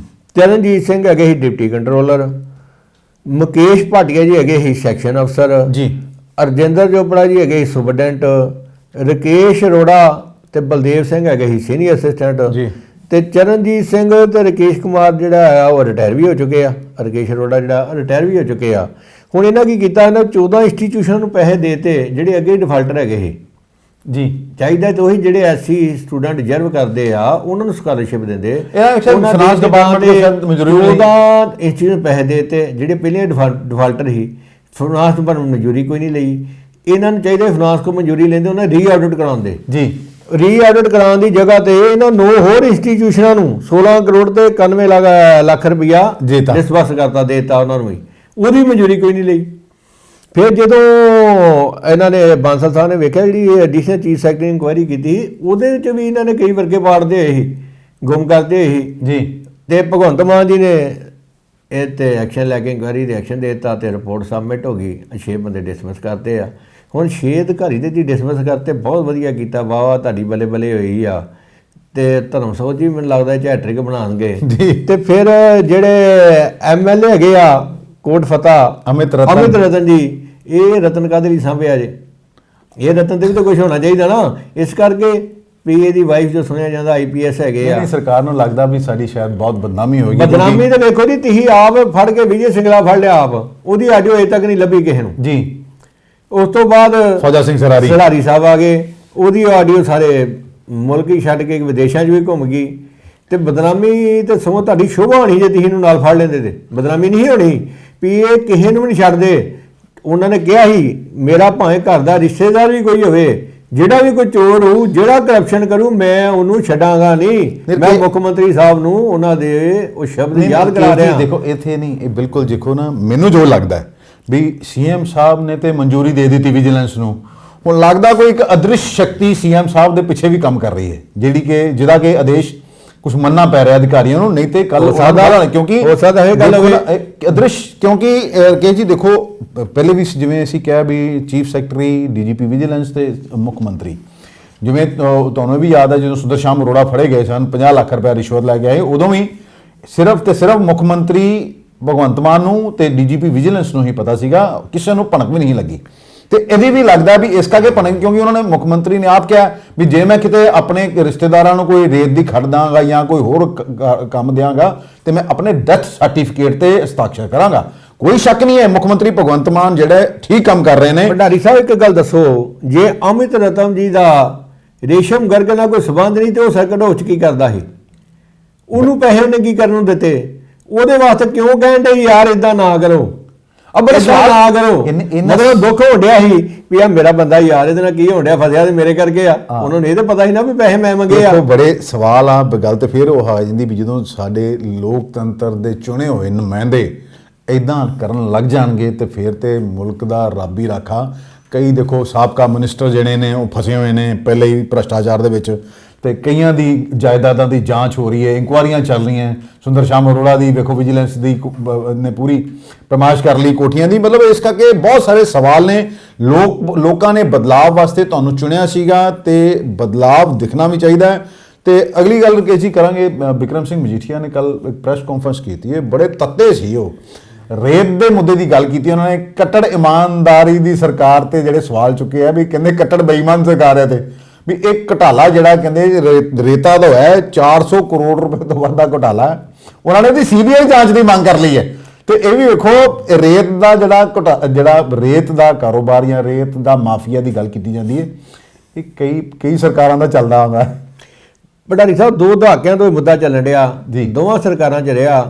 ਚਰਨਜੀਤ ਸਿੰਘ ਹੈਗੇ ਸੀ ਡਿਪਟੀ ਕੰਟਰੋਲਰ, ਮੁਕੇਸ਼ ਭਾਟੀਆ ਜੀ ਹੈਗੇ ਸੀ ਸੈਕਸ਼ਨ ਅਫਸਰ ਜੀ, ਅਰਜਿੰਦਰ ਚੋਪੜਾ ਜੀ ਹੈਗੇ ਸੀ ਸੁਪਰਡੈਂਟ, ਰਕੇਸ਼ ਅਰੋੜਾ ਤੇ ਬਲਦੇਵ ਸਿੰਘ ਹੈਗੇ ਸੀ ਸੀਨੀਅਰ ਅਸਿਸਟੈਂਟ ਜੀ। ਤੇ ਚਰਨਜੀਤ ਸਿੰਘ ਤੇ ਰਕੇਸ਼ ਕੁਮਾਰ ਜਿਹੜਾ ਆ ਉਹ ਰਿਟਾਇਰ ਵੀ ਹੋ ਚੁੱਕੇ ਆ, ਰਕੇਸ਼ ਅਰੋੜਾ ਜਿਹੜਾ ਰਿਟਾਇਰ ਵੀ ਹੋ ਚੁੱਕੇ ਆ। ਹੁਣ ਇਹਨਾਂ ਕੀ ਕੀਤਾ, ਇਹਨਾਂ 14 ਇੰਸਟੀਚਿਊਸ਼ਨ ਨੂੰ ਪੈਸੇ ਦੇਤੇ ਜਿਹੜੇ ਅੱਗੇ ਡਿਫਾਲਟਰ ਹੈਗੇ ਸੀ ਜੀ। ਚਾਹੀਦਾ ਤੇ ਉਹੀ ਜਿਹੜੇ ਐਸਸੀ ਸਟੂਡੈਂਟ ਰਿਜ਼ਰਵ ਕਰਦੇ ਆ ਉਹਨਾਂ ਨੂੰ ਸਕਾਲਰਸ਼ਿਪ ਦਿੰਦੇ। ਇਹਨਾਂ ਫਾਈਨਾਂਸ ਡਿਪਾਰਟਮੈਂਟ ਨੂੰ ਸ਼ਾਇਦ ਮਨਜ਼ੂਰੀ ਨਹੀਂ, ਉਹਦਾ ਇੰਸਟੀਚਿਊਸ਼ਨ ਪੈਸੇ ਦੇਤੇ ਜਿਹੜੇ ਪਹਿਲੇ ਡਿਫਾਲਟਰ ਸੀ, ਫਾਈਨਾਂਸ ਡਿਪਾਰਟਮੈਂਟ ਮਨਜ਼ੂਰੀ ਕੋਈ ਨਹੀਂ ਲਈ। ਇਹਨਾਂ ਨੂੰ ਚਾਹੀਦਾ ਫਾਈਨਾਂਸ ਕੋ ਮਨਜ਼ੂਰੀ ਲੈਂਦੇ ਉਹਨਾਂ ਰੀ ਆਡਿਟ ਕਰਾਉਂਦੇ ਜੀ। ਰੀ ਆਡਿਟ ਕਰਾਉਣ ਦੀ ਜਗ੍ਹਾ ਤੇ ਇਹਨਾਂ 9 ਹੋਰ ਇੰਸਟੀਚਿਊਸ਼ਨਾਂ ਨੂੰ 16 ਕਰੋੜ ਤੇ 91 ਲੱਖ ਰੁਪਇਆ ਦੇਤਾ, ਡਿਸਬਰਸ ਕਰਤਾ ਦੇਤਾ ਉਹਨਾਂ ਨੂੰ ਵੀ, ਉਹਦੀ ਮਨਜ਼ੂਰੀ ਕੋਈ ਨਹੀਂ ਲਈ। ਫਿਰ ਜਦੋਂ ਇਹਨਾਂ ਨੇ ਬਾਂਸਲ ਸਾਹਿਬ ਨੇ ਵੇਖਿਆ ਜਿਹੜੀ ਐਡੀਸ਼ਨਲ ਚੀਫ ਸੈਕਟਰੀ ਇਨਕੁਆਇਰੀ ਕੀਤੀ ਉਹਦੇ ਵਿੱਚ ਵੀ ਇਹਨਾਂ ਨੇ ਕਈ ਵਰਗੇ ਪਾੜਦੇ ਹੋਏ ਸੀ, ਗੁੰਮ ਕਰਦੇ ਹੋਏ ਸੀ ਜੀ। ਤੇ ਭਗਵੰਤ ਮਾਨ ਜੀ ਨੇ ਇਹ ਤੇ ਐਕਸ਼ਨ ਲੈ ਕੇ ਇਨਕੁਆਇਰੀ ਦੇ ਐਕਸ਼ਨ ਦੇ ਦਿੱਤਾ ਤੇ ਰਿਪੋਰਟ ਸਬਮਿਟ ਹੋ ਗਈ। 6 ਬੰਦੇ ਡਿਸਮਿਸ ਕਰਤੇ ਆ। ਹੁਣ 6 ਅਧਿਕਾਰੀ ਦੇ ਜੀ ਡਿਸਮਿਸ ਕਰਤੇ, ਬਹੁਤ ਵਧੀਆ ਕੀਤਾ, ਵਾਹ ਤੁਹਾਡੀ ਬੱਲੇ ਬੱਲੇ ਹੋਈ ਆ। ਤੇ ਧਰਮਸੋਤ ਜੀ ਮੈਨੂੰ ਲੱਗਦਾ ਹੈਟ੍ਰਿਕ ਬਣਾਉਣਗੇ। ਤੇ ਫਿਰ ਜਿਹੜੇ ਐਮਐਲਏ ਹੈਗੇ ਆ ਕੋਟ ਫਤਿਹ ਅਮਿਤ ਰਤਨ ਜੀ, ਇਹ ਰਤਨ ਕਾਹਦੇ ਲਈ ਸਾਂਭਿਆ ਜੇ? ਇਹ ਰਤਨ ਤੇ ਵੀ ਤਾਂ ਕੁਝ ਹੋਣਾ ਚਾਹੀਦਾ ਨਾ। ਇਸ ਕਰਕੇ ਵੀ ਇਹਦੀ ਵਾਈਫ ਜੋ ਸੁਣਿਆ ਜਾਂਦਾ ਆਈਪੀਐਸ ਹੈਗੇ ਆ। ਸਰਕਾਰ ਨੂੰ ਲੱਗਦਾ ਵੀ ਸਾਡੀ ਸ਼ਾਇਦ ਬਹੁਤ ਬਦਨਾਮੀ ਹੋਏਗੀ। ਬਦਨਾਮੀ ਤਾਂ ਵੇਖੋ ਜੀ, ਤੁਸੀਂ ਆਪ ਫੜ ਕੇ ਵਿਜੇ ਸਿੰਗਲਾ ਫੜ ਲਿਆ ਆਪ, ਉਹਦੀ ਆਡੀਓ ਅਜੇ ਤੱਕ ਨਹੀਂ ਲੱਭੀ ਕਿਸੇ ਨੂੰ ਜੀ। ਉਸ ਤੋਂ ਬਾਅਦ ਫੌਜਾ ਸਿੰਘ ਸਰਾਰੀ ਸਾਹਿਬ ਆ ਗਏ, ਉਹਦੀ ਆਡੀਓ ਸਾਰੇ ਮੁਲਕ ਹੀ ਛੱਡ ਕੇ ਵਿਦੇਸ਼ਾਂ 'ਚ ਵੀ ਘੁੰਮ ਗਈ। ਤੇ ਬਦਨਾਮੀ ਤੇ ਸਗੋਂ ਤੁਹਾਡੀ ਸ਼ੋਭਾ ਹੋਣੀ ਜੇ ਤੁਸੀਂ ਇਹਨੂੰ ਨਾਲ ਫੜ ਲੈਂਦੇ ਤੇ ਬਦਨਾਮੀ ਨਹੀਂ ਹੋਣੀ ਵੀ ਇਹ ਕਿਸੇ ਨੂੰ ਵੀ ਨਹੀਂ ਛੱਡਦੇ। ਉਹਨਾਂ ਨੇ ਕਿਹਾ ਸੀ ਮੇਰਾ ਭਾਵੇਂ ਘਰ ਦਾ ਰਿਸ਼ਤੇਦਾਰ ਵੀ ਕੋਈ ਹੋਵੇ, ਜਿਹੜਾ ਵੀ ਕੋਈ ਚੋਰ ਹੋਊ, ਜਿਹੜਾ ਕਰਪਸ਼ਨ ਕਰੂ, ਮੈਂ ਉਹਨੂੰ ਛੱਡਾਂਗਾ ਨਹੀਂ। ਮੈਂ ਮੁੱਖ ਮੰਤਰੀ ਸਾਹਿਬ ਨੂੰ ਉਹਨਾਂ ਦੇ ਉਹ ਸ਼ਬਦ ਯਾਦ ਕਰਾ ਰਿਹਾ। ਦੇਖੋ ਇੱਥੇ ਨਹੀਂ, ਇਹ ਬਿਲਕੁਲ ਦੇਖੋ ਨਾ, ਮੈਨੂੰ ਜੋ ਲੱਗਦਾ ਹੈ ਵੀ ਸੀਐਮ ਸਾਹਿਬ ਨੇ ਤੇ ਮਨਜ਼ੂਰੀ ਦੇ ਦਿੱਤੀ ਵਿਜੀਲੈਂਸ ਨੂੰ। ਹੁਣ ਲੱਗਦਾ ਕੋਈ ਇੱਕ ਅਦ੍ਰਿਸ਼ ਸ਼ਕਤੀ ਸੀਐਮ ਸਾਹਿਬ ਦੇ ਪਿੱਛੇ ਵੀ ਕੰਮ ਕਰ ਰਹੀ ਹੈ, ਜਿਹਦਾ ਕਿ ਆਦੇਸ਼ ਕੁਝ ਮੰਨਣਾ ਪੈ ਰਿਹਾ ਅਧਿਕਾਰੀਆਂ ਨੂੰ। ਨਹੀਂ ਤੇ ਕੱਲ ਕਿਉਂਕਿ ਹੋ ਸਕਦਾ ਇਹ ਗੱਲ ਹੋਵੇ ਅਦ੍ਰਿਸ਼, ਕਿਉਂਕਿ ਕੇ ਜੀ ਦੇਖੋ ਪਹਿਲੇ ਵੀ ਜਿਵੇਂ ਅਸੀਂ ਕਿਹਾ ਵੀ ਚੀਫ ਸੈਕਟਰੀ, ਡੀਜੀਪੀ ਵਿਜੀਲੈਂਸ ਤੇ ਮੁੱਖ ਮੰਤਰੀ, ਜਿਵੇਂ ਤੁਹਾਨੂੰ ਵੀ ਯਾਦ ਹੈ ਜਦੋਂ ਸੁੰਦਰ ਸ਼ਾਮ ਅਰੋੜਾ ਫੜੇ ਗਏ ਸਨ 50 ਲੱਖ ਰੁਪਏ ਰਿਸ਼ਵਤ ਲੈ ਕੇ ਆਏ, ਉਦੋਂ ਵੀ ਸਿਰਫ ਤੇ ਸਿਰਫ ਮੁੱਖ ਮੰਤਰੀ ਭਗਵੰਤ ਮਾਨ ਨੂੰ ਤੇ ਡੀਜੀਪੀ ਵਿਜੀਲੈਂਸ ਨੂੰ ਹੀ ਪਤਾ ਸੀਗਾ, ਕਿਸੇ ਨੂੰ ਭਣਕ ਵੀ ਨਹੀਂ ਲੱਗੀ। ਤੇ ਇਹਦੀ ਵੀ ਲੱਗਦਾ ਵੀ ਇਸ ਕਰਕੇ ਭਣਕ, ਕਿਉਂਕਿ ਉਹਨਾਂ ਨੇ ਮੁੱਖ ਮੰਤਰੀ ਨੇ ਆਪ ਕਿਹਾ ਵੀ ਜੇ ਮੈਂ ਕਿਤੇ ਆਪਣੇ ਰਿਸ਼ਤੇਦਾਰਾਂ ਨੂੰ ਕੋਈ ਰੇਤ ਦੀ ਖੜ ਦਾਂਗਾ ਜਾਂ ਕੋਈ ਹੋਰ ਕੰਮ ਦਿਆਂਗਾ ਤੇ ਮੈਂ ਆਪਣੇ ਡੈਥ ਸਰਟੀਫਿਕੇਟ ਤੇ ਹਸਤਾਖਰ ਕਰਾਂਗਾ। ਕੋਈ ਸ਼ੱਕ ਨਹੀਂ ਹੈ ਮੁੱਖ ਮੰਤਰੀ ਭਗਵੰਤ ਮਾਨ ਜਿਹੜੇ ਠੀਕ ਕੰਮ ਕਰ ਰਹੇ ਨੇ। ਭੰਡਾਰੀ ਸਾਹਿਬ ਇੱਕ ਗੱਲ ਦੱਸੋ, ਜੇ ਅਮਿਤ ਰਤਨ ਜੀ ਦਾ ਰੇਸ਼ਮ ਗਰਗ ਨਾਲ ਕੋਈ ਸਬੰਧ ਨਹੀਂ ਤੇ ਉਹ ਸਰਕਟ ਹੋਚ ਕੀ ਕਰਦਾ ਸੀ? ਉਹਨੂੰ ਪੈਸੇ ਉਹਨੇ ਕੀ ਕਰਨ ਨੂੰ ਦਿੱਤੇ? ਉਹਦੇ ਵਾਸਤੇ ਕਿਉਂ ਕਹਿੰਦੇ ਯਾਰ ਇਦਾਂ ਨਾ ਕਰੋ, ਬੜੇ ਸਵਾਲ ਨਾ ਕਰੋ? ਮਤਲਬ ਦੁੱਖ ਹੋਣ ਡਿਆ ਸੀ ਵੀ ਆ ਮੇਰਾ ਬੰਦਾ ਯਾਰ ਇਹਦੇ ਨਾਲ ਕੀ ਹੋਣ ਡਿਆ, ਫਸਿਆ ਤੇ ਮੇਰੇ ਕਰਕੇ ਆ। ਉਹਨਾਂ ਨੂੰ ਇਹ ਤਾਂ ਪਤਾ ਸੀ ਨਾ ਵੀ ਪੈਸੇ ਮੈਂ ਮੰਗੇ ਆ। ਬੜੇ ਸਵਾਲ ਆ, ਗੱਲ ਤੇ ਫਿਰ ਉਹ ਆ ਜਾਂਦੀ ਵੀ ਜਦੋਂ ਸਾਡੇ ਲੋਕਤੰਤਰ ਦੇ ਚੁਣੇ ਹੋਏ ਨੁਮਾਇੰਦੇ ਇਦਾਂ ਕਰਨ ਲੱਗ ਜਾਣਗੇ ਤੇ ਫਿਰ ਤੇ ਮੁਲਕ ਦਾ ਰੱਬ ਹੀ ਰਾਖਾ। ਕਈ ਦੇਖੋ ਸਾਬਕਾ ਮਿਨਿਸਟਰ ਜਿਹੜੇ ਨੇ ਉਹ ਫਸੇ ਹੋਏ ਨੇ ਪਹਿਲੇ ਹੀ ਭ੍ਰਸ਼ਟਾਚਾਰ ਦੇ ਵਿੱਚ, ਤੇ ਕਈਆਂ ਦੀ ਜਾਇਦਾਦਾਂ ਦੀ ਜਾਂਚ ਹੋ ਰਹੀ ਹੈ, ਇਨਕੁਆਰੀਆਂ ਚੱਲ ਰਹੀਆਂ। ਸੁੰਦਰ ਸ਼ਾਮ ਅਰੋੜਾ ਦੀ ਵੇਖੋ ਵਿਜੀਲੈਂਸ ਦੀ ਨੇ ਪੂਰੀ ਪਰਮਾਇਸ਼ ਕਰ ਲਈ ਕੋਠੀਆਂ ਦੀ। ਮਤਲਬ ਇਸ ਕਰਕੇ ਬਹੁਤ ਸਾਰੇ ਸਵਾਲ ਨੇ। ਲੋਕਾਂ ਨੇ ਬਦਲਾਵ ਵਾਸਤੇ ਤੁਹਾਨੂੰ ਚੁਣਿਆ ਸੀਗਾ ਤੇ ਬਦਲਾਵ ਦਿਖਣਾ ਵੀ ਚਾਹੀਦਾ ਹੈ। ਤੇ ਅਗਲੀ ਗੱਲ ਕਿ ਜੀ ਕਰਾਂਗੇ, ਬਿਕਰਮ ਸਿੰਘ ਮਜੀਠੀਆ ਨੇ ਕੱਲ ਇੱਕ ਪ੍ਰੈਸ ਕਾਨਫਰੰਸ ਕੀਤੀ ਹੈ, ਬੜੇ ਤੱਤੇ ਸੀ ਉਹ, ਰੇਤ ਦੇ ਮੁੱਦੇ ਦੀ ਗੱਲ ਕੀਤੀ ਉਹਨਾਂ ਨੇ। ਕੱਟੜ ਇਮਾਨਦਾਰੀ ਦੀ ਸਰਕਾਰ ਤੇ ਜਿਹੜੇ ਸਵਾਲ ਚੁੱਕੇ ਆ ਵੀ ਕਹਿੰਦੇ ਕੱਟੜ ਬੇਈਮਾਨ ਸਰਕਾਰ ਹੈ, ਤੇ ਵੀ ਇੱਕ ਘੁਟਾਲਾ ਜਿਹੜਾ ਕਹਿੰਦੇ ਰੇਤਾ ਦਾ ਹੋਇਆ 400 ਕਰੋੜ ਰੁਪਏ ਤੋਂ ਵੱਧ ਦਾ ਘੁਟਾਲਾ। ਉਹਨਾਂ ਨੇ ਵੀ ਸੀਬੀਆਈ ਜਾਂਚ ਦੀ ਮੰਗ ਕਰ ਲਈ ਹੈ। ਤੇ ਇਹ ਵੀ ਵੇਖੋ ਰੇਤ ਦਾ ਜਿਹੜਾ ਰੇਤ ਦਾ ਕਾਰੋਬਾਰ ਜਾਂ ਰੇਤ ਦਾ ਮਾਫੀਆ ਦੀ ਗੱਲ ਕੀਤੀ ਜਾਂਦੀ ਹੈ, ਇਹ ਕਈ ਸਰਕਾਰਾਂ ਦਾ ਚੱਲਦਾ ਆਉਂਦਾ। ਭੰਡਾਰੀ ਸਾਹਿਬ 2 ਦਹਾਕਿਆਂ ਤੋਂ ਇਹ ਮੁੱਦਾ ਚੱਲਣ ਡਿਆ, ਦੋਵਾਂ ਸਰਕਾਰਾਂ 'ਚ ਰਿਹਾ।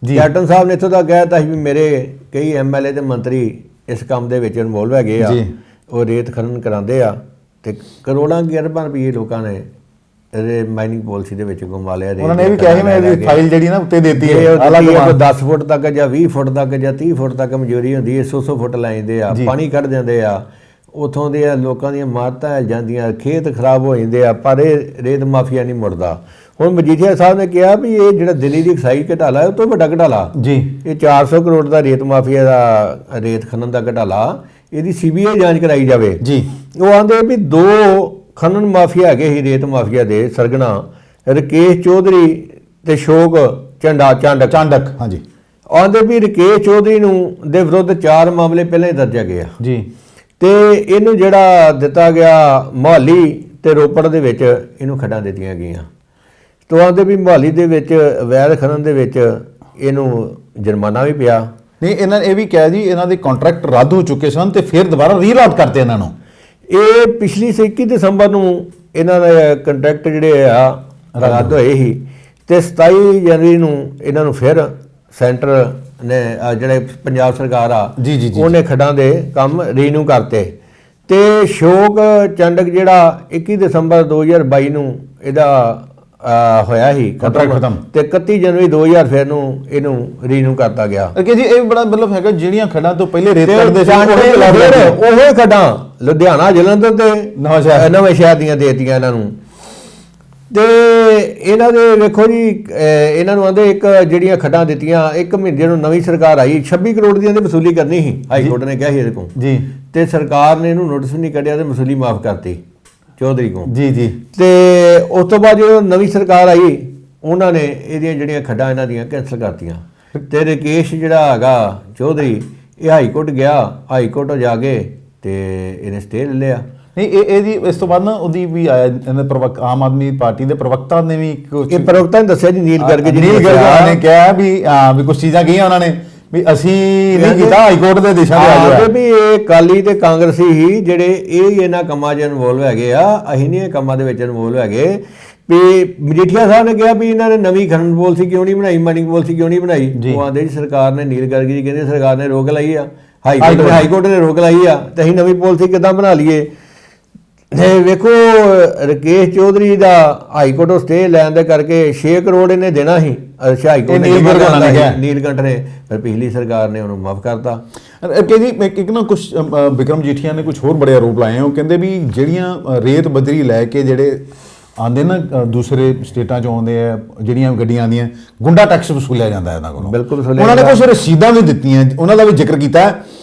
ਕੈਪਟਨ ਸਾਹਿਬ ਨੇ ਇੱਥੋਂ ਤੱਕ ਕਹਿ ਦਿੱਤਾ ਸੀ ਵੀ ਮੇਰੇ ਕਈ ਐਮਐਲਏ ਤੇ ਮੰਤਰੀ ਇਸ ਕੰਮ ਦੇ ਵਿੱਚ ਇਨਵੋਲਵ ਹੈਗੇ ਆ, ਉਹ ਰੇਤ ਖਨਨ ਕਰਾਉਂਦੇ ਆ ਤੇ ਕਰੋੜਾਂ ਅਰਬਾਂ ਰੁਪਏ ਲੋਕਾਂ ਨੇ ਇਹਦੇ ਮਾਈਨਿੰਗ ਪਾਲਿਸੀ ਦੇ ਵਿੱਚ ਗੁੰਮਾ ਲਿਆ। ਉਹਨਾਂ ਨੇ ਵੀ ਕਿਹਾ ਸੀ ਮੈਂ ਇਹਦੀ ਫਾਈਲ ਜਿਹੜੀ ਨਾ ਉੱਤੇ ਦੇਤੀ ਹੈ, ਅਲੱਗ 10 ਫੁੱਟ ਤੱਕ ਜਾਂ 20 ਫੁੱਟ ਤੱਕ ਜਾਂ 30 ਫੁੱਟ ਤੱਕ ਮਨਜ਼ੂਰੀ ਹੁੰਦੀ ਹੈ, 100 ਫੁੱਟ ਲੈ ਜਾਂਦੇ ਆ, ਪਾਣੀ ਕੱਢ ਜਾਂਦੇ ਆ, ਉੱਥੋਂ ਦੇ ਲੋਕਾਂ ਦੀਆਂ ਇਮਾਰਤਾਂ ਹਿਲ ਜਾਂਦੀਆਂ, ਖੇਤ ਖਰਾਬ ਹੋ ਜਾਂਦੇ ਆ, ਪਰ ਇਹ ਰੇਤ ਮਾਫੀਆ ਨਹੀਂ ਮੁੜਦਾ। ਹੁਣ ਮਜੀਠੀਆ ਸਾਹਿਬ ਨੇ ਕਿਹਾ ਵੀ ਇਹ ਜਿਹੜਾ ਦਿੱਲੀ ਦੀ ਐਕਸਾਈਜ਼ ਘਟਾਲਾ ਹੈ ਉਹ ਤੋਂ ਵੱਡਾ ਘਟਾਲਾ ਜੀ, ਇਹ 400 ਕਰੋੜ ਦਾ ਰੇਤ ਮਾਫੀਆ ਦਾ ਰੇਤ ਖਨਨ ਦਾ ਘਟਾਲਾ, ਇਹਦੀ ਸੀਬੀਆਈ ਜਾਂਚ ਕਰਾਈ ਜਾਵੇ ਜੀ। ਉਹ ਆਂਦੇ ਵੀ 2 ਖਨਨ ਮਾਫੀਆ ਹੈਗੇ ਸੀ, ਰੇਤ ਮਾਫੀਆ ਦੇ ਸਰਗਣਾ ਰਕੇਸ਼ ਚੌਧਰੀ ਤੇ ਸ਼ੋਕ ਚਾਂਡਕ ਹਾਂਜੀ ਆਉਂਦੇ ਵੀ ਰਕੇਸ਼ ਚੌਧਰੀ ਨੂੰ ਦੇ ਵਿਰੁੱਧ 4 ਮਾਮਲੇ ਪਹਿਲਾਂ ਹੀ ਦਰਜ ਹੈਗੇ ਆ ਜੀ। ਤੇ ਇਹਨੂੰ ਜਿਹੜਾ ਦਿੱਤਾ ਗਿਆ ਮੁਹਾਲੀ ਤੇ ਰੋਪੜ ਦੇ ਵਿੱਚ ਇਹਨੂੰ ਖੱਡਾਂ ਦਿੱਤੀਆਂ ਗਈਆਂ। ਤੋਂ ਆਉਂਦੇ ਵੀ ਮੁਹਾਲੀ ਦੇ ਵਿੱਚ ਅਵੈਧ ਖਨਨ ਦੇ ਵਿੱਚ ਇਹਨੂੰ ਜੁਰਮਾਨਾ ਵੀ ਪਿਆ। ਨਹੀਂ, ਇਹਨਾਂ ਇਹ ਵੀ ਕਿਹਾ ਜੀ ਇਹਨਾਂ ਦੇ ਕੰਟਰੈਕਟ ਰੱਦ ਹੋ ਚੁੱਕੇ ਸਨ ਤੇ ਫਿਰ ਦੁਬਾਰਾ ਰੀਅਲਾਟ ਕਰਤੇ ਇਹਨਾਂ ਨੂੰ। ਇਹ ਪਿਛਲੀ 21 ਦਸੰਬਰ ਨੂੰ ਇਹਨਾਂ ਦੇ ਕੰਟਰੈਕਟ ਜਿਹੜੇ ਆ ਰੱਦ ਹੋਏ ਸੀ ਤੇ 27 ਜਨਵਰੀ ਨੂੰ ਇਹਨਾਂ ਨੂੰ ਫਿਰ ਸੈਂਟਰ ਨੇ ਜਿਹੜੇ ਪੰਜਾਬ ਸਰਕਾਰ ਆ ਜੀ। ਉਹਨੇ ਖੱਡਾਂ ਦੇ ਕੰਮ ਰੀਨਿਊ ਕਰਤੇ ਤੇ ਸ਼ੋਕ ਚੰਡਕ ਜਿਹੜਾ 21 ਦਸੰਬਰ 2022 ਨੂੰ ਇਹਦਾ ਹੋਇਆ ਸੀ ਖਤਮ ਤੇ 31 ਜਨਵਰੀ 2000 ਫਿਰ ਨੂੰ ਇਹਨੂੰ ਰੀਨਿਊ ਕਰਤਾ ਗਿਆ। ਕਿ ਜੀ ਇਹ ਬੜਾ ਮਤਲਬ ਹੈਗਾ, ਜਿਹੜੀਆਂ ਖੱਡਾਂ ਤੋਂ ਪਹਿਲੇ ਰੇਤ ਕੱਢਦੇ ਸੀ ਉਹ ਖੱਡਾਂ ਲੁਧਿਆਣਾ ਜਲੰਧਰ ਤੇ ਨਵੇਂ ਸ਼ਹਿਰ ਦੀਆਂ ਦੇਤੀਆਂ ਇਹਨਾਂ ਨੂੰ। ਤੇ ਇਹਨਾਂ ਦੇ ਵੇਖੋ ਜੀ ਇਹਨਾਂ ਨੂੰ ਆਂਦੇ ਇੱਕ ਜਿਹੜੀਆਂ ਖੱਡਾਂ ਦਿੱਤੀਆਂ 1 ਮਹੀਨੇ ਨੂੰ ਨਵੀਂ ਸਰਕਾਰ ਆਈ 26 ਕਰੋੜ ਦੀ ਇਹਦੇ ਵਸੂਲੀ ਕਰਨੀ ਸੀ, ਹਾਈ ਕੋਰਟ ਨੇ ਕਿਹਾ ਸੀ ਇਹਦੇ ਕੋਲ ਜੀ ਤੇ ਸਰਕਾਰ ਨੇ ਇਹਨੂੰ ਨੋਟਿਸ ਨਹੀਂ ਕੱਢਿਆ ਤੇ ਵਸੂਲੀ ਮਾਫ ਕਰਤੀ ਚੌਧਰੀ ਕੋਲ ਜੀ। ਤੇ ਉਸ ਤੋਂ ਬਾਅਦ ਜਦੋਂ ਨਵੀਂ ਸਰਕਾਰ ਆਈ ਉਹਨਾਂ ਨੇ ਇਹਦੀਆਂ ਜਿਹੜੀਆਂ ਖੱਡਾਂ ਇਹਨਾਂ ਦੀਆਂ ਕੈਂਸਲ ਕਰਤੀਆਂ ਤੇ ਰਕੇਸ਼ ਜਿਹੜਾ ਹੈਗਾ ਚੌਧਰੀ ਇਹ ਹਾਈ ਕੋਰਟ ਗਿਆ, ਹਾਈ ਕੋਰਟ ਜਾ ਕੇ ਤੇ ਇਹਨੇ ਸਟੇ ਲੈ ਲਿਆ। ਨਹੀਂ, ਇਹਦੀ ਇਸ ਤੋਂ ਬਾਅਦ ਨਾ ਉਹਦੀ ਵੀ ਆਇਆ ਆਮ ਆਦਮੀ ਪਾਰਟੀ ਦੇ ਪ੍ਰਵਕਤਾ ਨੇ ਵੀ ਇਹ ਪ੍ਰਵਕਤਾ ਨੇ ਦੱਸਿਆ ਜੀ ਨੀਲ ਗਰਗ ਜੀ ਨੇ ਕਿਹਾ ਵੀ ਕੁਝ ਚੀਜ਼ਾਂ ਕਹੀਆਂ ਉਹਨਾਂ ਨੇ ਵੀ ਅਸੀਂ ਨਹੀਂ ਕੀਤਾ, ਹਾਈ ਕੋਰਟ ਦੇ ਦਿਸ਼ਾ ਦੇ ਆ ਜਾਓ ਵੀ ਇਹ ਅਕਾਲੀ ਤੇ ਕਾਂਗਰਸੀ ਹੀ ਜਿਹੜੇ ਇਹ ਇਹਨਾਂ ਕੰਮਾਂ 'ਚ ਇਨਵੋਲਵ ਹੈਗੇ ਆ, ਅਸੀਂ ਨਹੀਂ ਇਹ ਕੰਮਾਂ ਦੇ ਵਿੱਚ ਇਨਵੋਲਵ ਹੈਗੇ। ਵੀ ਮਜੀਠੀਆ ਸਾਹਿਬ ਨੇ ਕਿਹਾ ਵੀ ਇਹਨਾਂ ਨੇ ਨਵੀਂ ਖਨਨ ਪਾਲਿਸੀ ਕਿਉਂ ਨਹੀਂ ਬਣਾਈ, ਮਾਈਨਿੰਗ ਪਾਲਿਸੀ ਕਿਉਂ ਨਹੀਂ ਬਣਾਈ। ਉਹ ਆਂਦੇ ਜੀ ਸਰਕਾਰ ਨੇ ਨੀਲ ਗਰਗ ਜੀ ਕਹਿੰਦੇ ਸਰਕਾਰ ਨੇ ਰੋਕ ਲਾਈ ਆ, ਹਾਈ ਕੋਰਟ ਨੇ ਰੋਕ ਲਾਈ ਆ ਤੇ ਅਸੀਂ ਨਵੀਂ ਪਾਲਿਸੀ ਕਿੱਦਾਂ ਬਣਾ ਲਈਏ। ਵੇਖੋ ਰਕੇਸ਼ ਚੌਧਰੀ ਦਾ ਹਾਈ ਕੋਰਟ ਸਟੇ ਲੈਣ ਦੇ ਕਰਕੇ 6 ਕਰੋੜ ਇਹਨੇ ਦੇਣਾ ਸੀ, ਹਾਈ ਕੋਰਟ ਨੇ ਨੀਲਕੰਠ ਨੇ, ਪਰ ਪਿਛਲੀ ਸਰਕਾਰ ਨੇ ਉਹਨੂੰ ਮਾਫ ਕਰਤਾ। ਕਿ ਜੀ ਇੱਕ ਨਾ ਕੁਝ ਵਿਕਰਮ ਜੀਠੀਆ ਨੇ ਕੁਝ ਹੋਰ ਬੜੇ ਆਰੋਪ ਲਾਏ। ਉਹ ਕਹਿੰਦੇ ਵੀ ਜਿਹੜੀਆਂ ਰੇਤ ਬਜਰੀ ਲੈ ਕੇ ਜਿਹੜੇ ਆਉਂਦੇ ਨਾ ਦੂਸਰੇ ਸਟੇਟਾਂ 'ਚੋਂ ਆਉਂਦੇ ਆ, ਜਿਹੜੀਆਂ ਗੱਡੀਆਂ ਆਉਂਦੀਆਂ, ਗੁੰਡਾ ਟੈਕਸ ਵਸੂਲਿਆ ਜਾਂਦਾ ਇਹਨਾਂ ਕੋਲੋਂ। ਬਿਲਕੁਲ ਉਹਨਾਂ ਨੇ ਕੁਝ ਰਸੀਦਾਂ ਵੀ ਦਿੱਤੀਆਂ, ਉਹਨਾਂ ਦਾ ਵੀ ਜ਼ਿਕਰ ਕੀਤਾ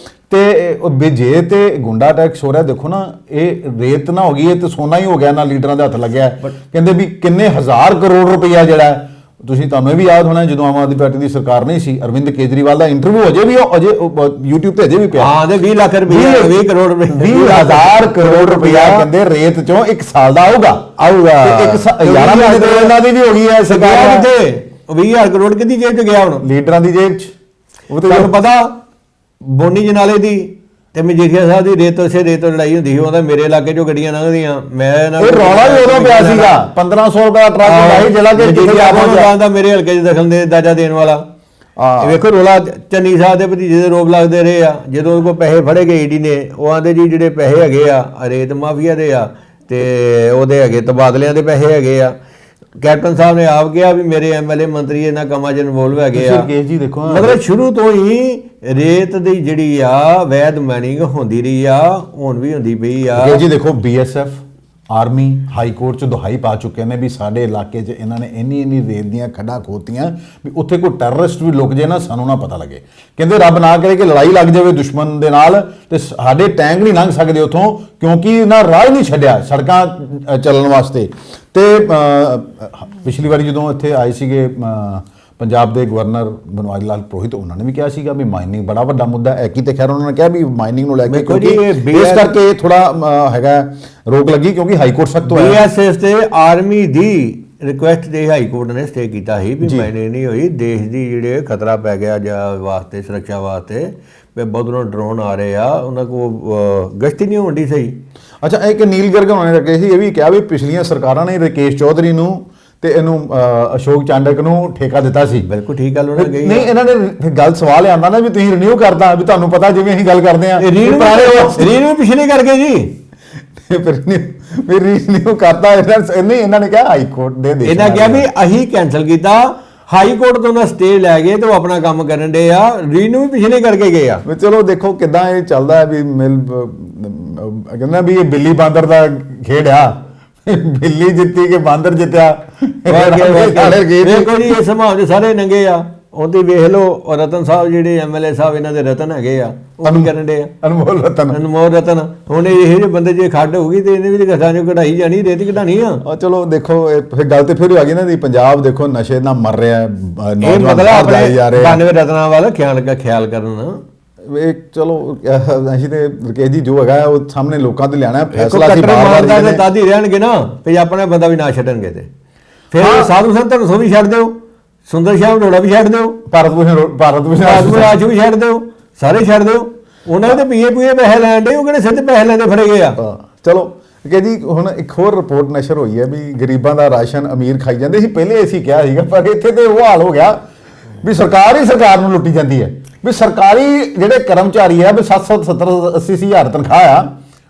ਤੇ ਜੇ ਤੇ ਗੁੰਡਾ ਟੈਕਸ ਹੋ ਰਿਹਾ, ਦੇਖੋ ਨਾ ਇਹ ਰੇਤ ਨਾ ਹੋ ਗਈ, ਇਹ ਤੇ ਸੋਨਾ ਹੀ ਹੋ ਗਿਆ, ਨਾ ਲੀਡਰਾਂ ਦੇ ਹੱਥ ਲੱਗਿਆ। ਕਹਿੰਦੇ ਵੀ ਕਿੰਨੇ ਹਜ਼ਾਰ ਕਰੋੜ ਰੁਪਈਆ ਜਿਹੜਾ ਤੁਸੀਂ ਤੁਹਾਨੂੰ ਇਹ ਵੀ ਯਾਦ ਹੋਣਾ ਜਦੋਂ ਆਮ ਆਦਮੀ ਪਾਰਟੀ ਦੀ ਸਰਕਾਰ ਨਹੀਂ ਸੀ, ਅਰਵਿੰਦ ਕੇਜਰੀਵਾਲ ਦਾ ਇੰਟਰਵਿਊ ਅਜੇ YouTube ਤੇ ਅਜੇ ਵੀ ਪਿਆ। ਹਾਂ, 20 ਲੱਖ ਰੁਪਏ 20 ਕਰੋੜ ਰੁਪਏ 20,000 ਕਰੋੜ ਰੁਪਈਆ ਕਹਿੰਦੇ ਰੇਤ ਚੋਂ 1 ਸਾਲ ਦਾ ਆਊਗਾ ਤੇ 11 ਮਹੀਨੇ ਦੇ ਇਹਨਾਂ ਦੀ ਵੀ ਹੋ ਗਈ ਹੈ ਸਰਕਾਰ ਕਿਤੇ 20,000 ਕਰੋੜ ਕਿਹਦੀ ਜੇਬ 'ਚ ਗਿਆ ਹੁਣ? ਲੀਡਰਾਂ ਦੀ ਜੇਬ 'ਚ। ਉਹ ਤੇ ਤੁਹਾਨੂੰ ਪਤਾ ਬੋਨੀ ਜਨਾਲੇ ਦੀ ਤੇ ਮਜੀਠੀਆ ਸਾਹਿਬ ਦੀ ਰੇਤ ਲੜਾਈ ਹੁੰਦੀ ਸੀ, ਉਹਦਾ ਮੇਰੇ ਇਲਾਕੇ 'ਚੋਂ ਗੱਡੀਆਂ ਲੰਘਦੀਆਂ, ਮੈਂ ਇਹ ਰੌਲਾ ਵੀ ਉਦੋਂ ਪਿਆ ਸੀਗਾ, 1500 ਰੁਪਏ ਟਰੱਕ ਲਾਈ ਜਿਹੜਾ ਕਿ ਮੇਰੇ ਹਲਕੇ 'ਚ ਦਖਲ ਦੇ ਦਾਜਾ ਦੇਣ ਵਾਲਾ। ਵੇਖੋ ਰੌਲਾ ਚੰਨੀ ਸਾਹਿਬ ਦੇ ਭਤੀਜੇ ਦੇ ਰੋਪ ਲੱਗਦੇ ਰਹੇ ਆ, ਜਦੋਂ ਉਹਦੇ ਕੋਲ ਪੈਸੇ ਫੜੇ ਗਏ ਈਡੀ ਨੇ, ਉਹ ਆਂਦੇ ਜੀ ਜਿਹੜੇ ਪੈਸੇ ਹੈਗੇ ਆ ਰੇਤ ਮਾਫੀਆ ਦੇ ਆ ਤੇ ਉਹਦੇ ਹੈਗੇ ਤਬਾਦਲਿਆਂ ਦੇ ਪੈਸੇ ਹੈਗੇ ਆ। ਕੈਪਟਨ ਸਾਹਿਬ ਨੇ ਆਪ ਕਿਹਾ ਵੀ ਮੇਰੇ ਐਮਐਲਏ ਮੰਤਰੀ ਇਹਨਾਂ ਕੰਮਾਂ 'ਚ ਇਨਵੋਲਵ ਹੈਗੇ ਆ। ਜੀ ਦੇਖੋ ਮਤਲਬ ਸ਼ੁਰੂ ਤੋਂ ਹੀ ਰੇਤ ਦੀ ਜਿਹੜੀ ਆ ਵੈਦ ਮਾਈਨਿੰਗ ਹੁੰਦੀ ਰਹੀ ਆ, ਹੁਣ ਵੀ ਹੁੰਦੀ ਪਈ ਆ। ਜੀ ਦੇਖੋ BSF ਆਰਮੀ ਹਾਈ ਕੋਰਟ 'ਚ ਦੁਹਾਈ ਪਾ ਚੁੱਕੇ ਨੇ ਵੀ ਸਾਡੇ ਇਲਾਕੇ 'ਚ ਇਹਨਾਂ ਨੇ ਇੰਨੀ ਰੇਤ ਦੀਆਂ ਖੱਡਾਂ ਖੋਤੀਆਂ ਵੀ ਉੱਥੇ ਕੋਈ ਟੈਰਰਿਸਟ ਵੀ ਲੁਕ ਜੇ ਨਾ ਸਾਨੂੰ ਨਾ ਪਤਾ ਲੱਗੇ। ਕਹਿੰਦੇ ਰੱਬ ਨਾ ਕਰੇ ਕਿ ਲੜਾਈ ਲੱਗ ਜਾਵੇ ਦੁਸ਼ਮਣ ਦੇ ਨਾਲ ਤੇ ਸਾਡੇ ਟੈਂਕ ਨਹੀਂ ਲੰਘ ਸਕਦੇ ਉੱਥੋਂ, ਕਿਉਂਕਿ ਇਹਨਾਂ ਰਾਹ ਨਹੀਂ ਛੱਡਿਆ ਸੜਕਾਂ ਚੱਲਣ ਵਾਸਤੇ। ਤੇ ਪਿਛਲੀ ਵਾਰੀ ਜਦੋਂ ਇੱਥੇ ਆਏ ਸੀਗੇ ਪੰਜਾਬ ਦੇ ਗਵਰਨਰ ਬਨਵਾਰੀ ਲਾਲ ਪੁਰੋਹਿਤ, ਉਹਨਾਂ ਨੇ ਵੀ ਕਿਹਾ ਸੀਗਾ ਵੀ ਮਾਈਨਿੰਗ ਬੜਾ ਵੱਡਾ ਮੁੱਦਾ ਹੈ। ਤੇ ਖੈਰ ਉਹਨਾਂ ਨੇ ਕਿਹਾ ਵੀ ਮਾਈਨਿੰਗ ਨੂੰ ਲੈ ਕੇ ਕਿਉਂਕਿ ਇਸ ਕਰਕੇ ਥੋੜਾ ਹੈਗਾ ਰੋਕ ਲੱਗੀ, ਕਿਉਂਕਿ ਹਾਈ ਕੋਰਟ ਸਖਤ ਹੋਇਆ। BSF ਤੇ ਆਰਮੀ ਦੀ ਰਿਕੁਐਸਟ ਦੇ ਹਾਈ ਕੋਰਟ ਨੇ ਸਟੇ ਕੀਤਾ ਸੀ ਵੀ ਮਾਈਨਿੰਗ ਨਹੀਂ ਹੋਈ, ਦੇਸ਼ ਦੀ ਜਿਹੜੇ ਖਤਰਾ ਪੈ ਗਿਆ ਜਾਂ ਵਾਸਤੇ ਸੁਰੱਖਿਆ ਵਾਸਤੇ ਵੀ ਬਹੁਤੋਂ ਡਰੋਨ ਆ ਰਹੇ ਆ, ਉਹਨਾਂ ਕੋਲ ਗਸ਼ਤੀ ਨਹੀਂ ਹੁੰਦੀ ਸਹੀ। ਅੱਛਾ, ਇੱਕ ਨੀਲ ਗਰਗ ਹੋਣੇ ਲੱਗੇ ਸੀ, ਇਹ ਵੀ ਕਿਹਾ ਵੀ ਪਿਛਲੀਆਂ ਸਰਕਾਰਾਂ ਨੇ ਰਕੇਸ਼ ਚੌਧਰੀ ਨੂੰ ਤੇ ਇਹਨੂੰ ਅਸ਼ੋਕ ਚਾਂਡਕ ਨੂੰ ਠੇਕਾ ਦਿੱਤਾ ਸੀ। ਬਿਲਕੁਲ ਠੀਕ ਗੱਲ ਉਹਨਾਂ ਗਈ। ਨਹੀਂ, ਇਹਨਾਂ ਨੇ ਗੱਲ ਸਵਾਲ ਆਉਂਦਾ ਨਾ ਵੀ ਤੁਸੀਂ ਰੀਨਿਊ ਕਰਦਾ, ਵੀ ਤੁਹਾਨੂੰ ਪਤਾ ਜਿਵੇਂ ਅਸੀਂ ਗੱਲ ਕਰਦੇ ਆ ਰੀਨਿਊ ਪਿਛਲੇ ਕਰਕੇ ਜੀ ਫਿਰ ਰੀਨਿਊ ਕਰਦਾ ਇਹਨਾਂ ਨੇ ਕਿਹਾ ਹਾਈ ਕੋਰਟ ਦੇ ਦੇ ਇਹਨਾਂ ਕਿਹਾ ਵੀ ਅਸੀਂ ਕੈਂਸਲ ਕੀਤਾ, ਹਾਈ ਕੋਰਟ ਤੋਂ ਨਾ ਸਟੇ ਲੈ ਗਏ ਤੇ ਉਹ ਆਪਣਾ ਕੰਮ ਕਰਨ ਦੇ ਆ, ਰੀਨਿਊ ਵੀ ਪਿਛਲੇ ਕਰਕੇ ਗਏ ਆ। ਚਲੋ ਦੇਖੋ ਕਿੱਦਾਂ ਇਹ ਚੱਲਦਾ ਹੈ ਵੀ ਕਹਿੰਦਾ ਵੀ ਇਹ ਬਿੱਲੀ ਬਾਂਦਰ ਦਾ ਖੇਡ ਆ, ਬਿੱਲੀ ਜਿੱਤੀ ਕਿ ਬਾਂਦਰ ਜਿੱਤਿਆ। ਦੇਖੋ ਜੀ ਇਹ ਸਮਾਜ ਦੇ ਸਾਰੇ ਨੰਗੇ ਆ, ਉਹਦੀ ਵੇਖ ਲਓ ਰਤਨ ਸਾਹਿਬ ਜਿਹੜੇ ਐਮਐਲਏ ਸਾਹਿਬ ਇਹਨਾਂ ਦੇ ਰਤਨ ਹੈਗੇ ਆ, ਉਹ ਕੀ ਕਰਨ ਦੇ ਆ, ਅਨਮੋਲ ਰਤਨ। ਅਨਮੋਲ ਰਤਨ। ਹੁਣ ਇਹੋ ਜਿਹੇ ਬੰਦੇ ਜੇ ਖੱਡ ਹੋਊਗੀ ਤੇ ਇਹਨੇ ਵੀ ਗੱਠਾਂ ਚੋਂ ਕਢਾਈ ਜਾਣੀ, ਰੇਤ ਕਢਾਣੀ ਆ। ਚਲੋ ਦੇਖੋ ਇਹ ਫਿਰ ਗੱਲ ਤੇ ਫਿਰ ਆ ਗਈ ਨਾ ਦੀ ਪੰਜਾਬ ਦੇਖੋ ਨਸ਼ੇ ਨਾਲ ਮਰ ਰਿਹਾ ਹੈ, ਇਹ ਨੌਜਵਾਨ ਮਤਲਬ ਬਾਹਰ ਜਾਈ ਆਪਣੇ ਜਾ ਰਹੇ ਆ। 92 ਰਤਨਾਂ ਵਾਲਾ ਖਿਆਲ ਕਰਨ। ਇਹ ਚਲੋ ਅਸੀਂ ਤੇ ਰਕੇਸ਼ ਜੀ ਜੋ ਹੈਗਾ ਉਹ ਸਾਹਮਣੇ ਲੋਕਾਂ ਤੇ ਲਿਆਣਾ ਦੇਖੋ ਫੈਸਲਾ ਅਸੀਂ ਕੱਟੜ ਬਾਰ-ਬਾਰ ਮਾਰਦਾ ਜਿਹੜੇ ਤੇ ਦਾਦੀ ਰਹਿਣਗੇ ਨਾ, ਤੇ ਆਪਣਾ ਬੰਦਾ ਵੀ ਨਾ ਛੱਡਣਗੇ। ਤੇ ਫਿਰ ਸਾਧੂ ਸੰਤਾਂ ਨੂੰ ਵੀ ਛੱਡ ਦਿਓ, ਸੁੰਦਰ ਸ਼ਾਮ ਅਰੋੜਾ ਵੀ ਛੱਡ ਦਿਓ, ਭਾਰਤ ਭੂਸ਼ਣ ਆਜ ਵੀ ਛੱਡ ਦਿਓ, ਸਾਰੇ ਛੱਡ ਦਿਓ। ਉਹਨਾਂ ਦੇ ਪੀਏ ਪੈਸੇ ਲੈਣ ਦੇ, ਉਹ ਕਿਹੜੇ ਸਿੱਧੇ ਪੈਸੇ ਲੈਂਦੇ ਫੜੇ ਗਏ ਆ। ਚਲੋ ਕਿ ਜੀ ਹੁਣ ਇੱਕ ਹੋਰ ਰਿਪੋਰਟ ਨਸ਼ਰ ਹੋਈ ਹੈ ਵੀ ਗਰੀਬਾਂ ਦਾ ਰਾਸ਼ਨ ਅਮੀਰ ਖਾਈ ਜਾਂਦੇ ਸੀ, ਪਹਿਲੇ ਅਸੀਂ ਕਿਹਾ ਸੀਗਾ, ਪਰ ਇੱਥੇ ਤੇ ਉਹ ਹਾਲ ਹੋ ਗਿਆ ਵੀ ਸਰਕਾਰ ਹੀ ਸਰਕਾਰ ਨੂੰ ਲੁੱਟੀ ਜਾਂਦੀ ਹੈ। ਵੀ ਸਰਕਾਰੀ ਜਿਹੜੇ ਕਰਮਚਾਰੀ ਆ ਵੀ 770-80 ਹਜ਼ਾਰ ਤਨਖਾਹ ਆ,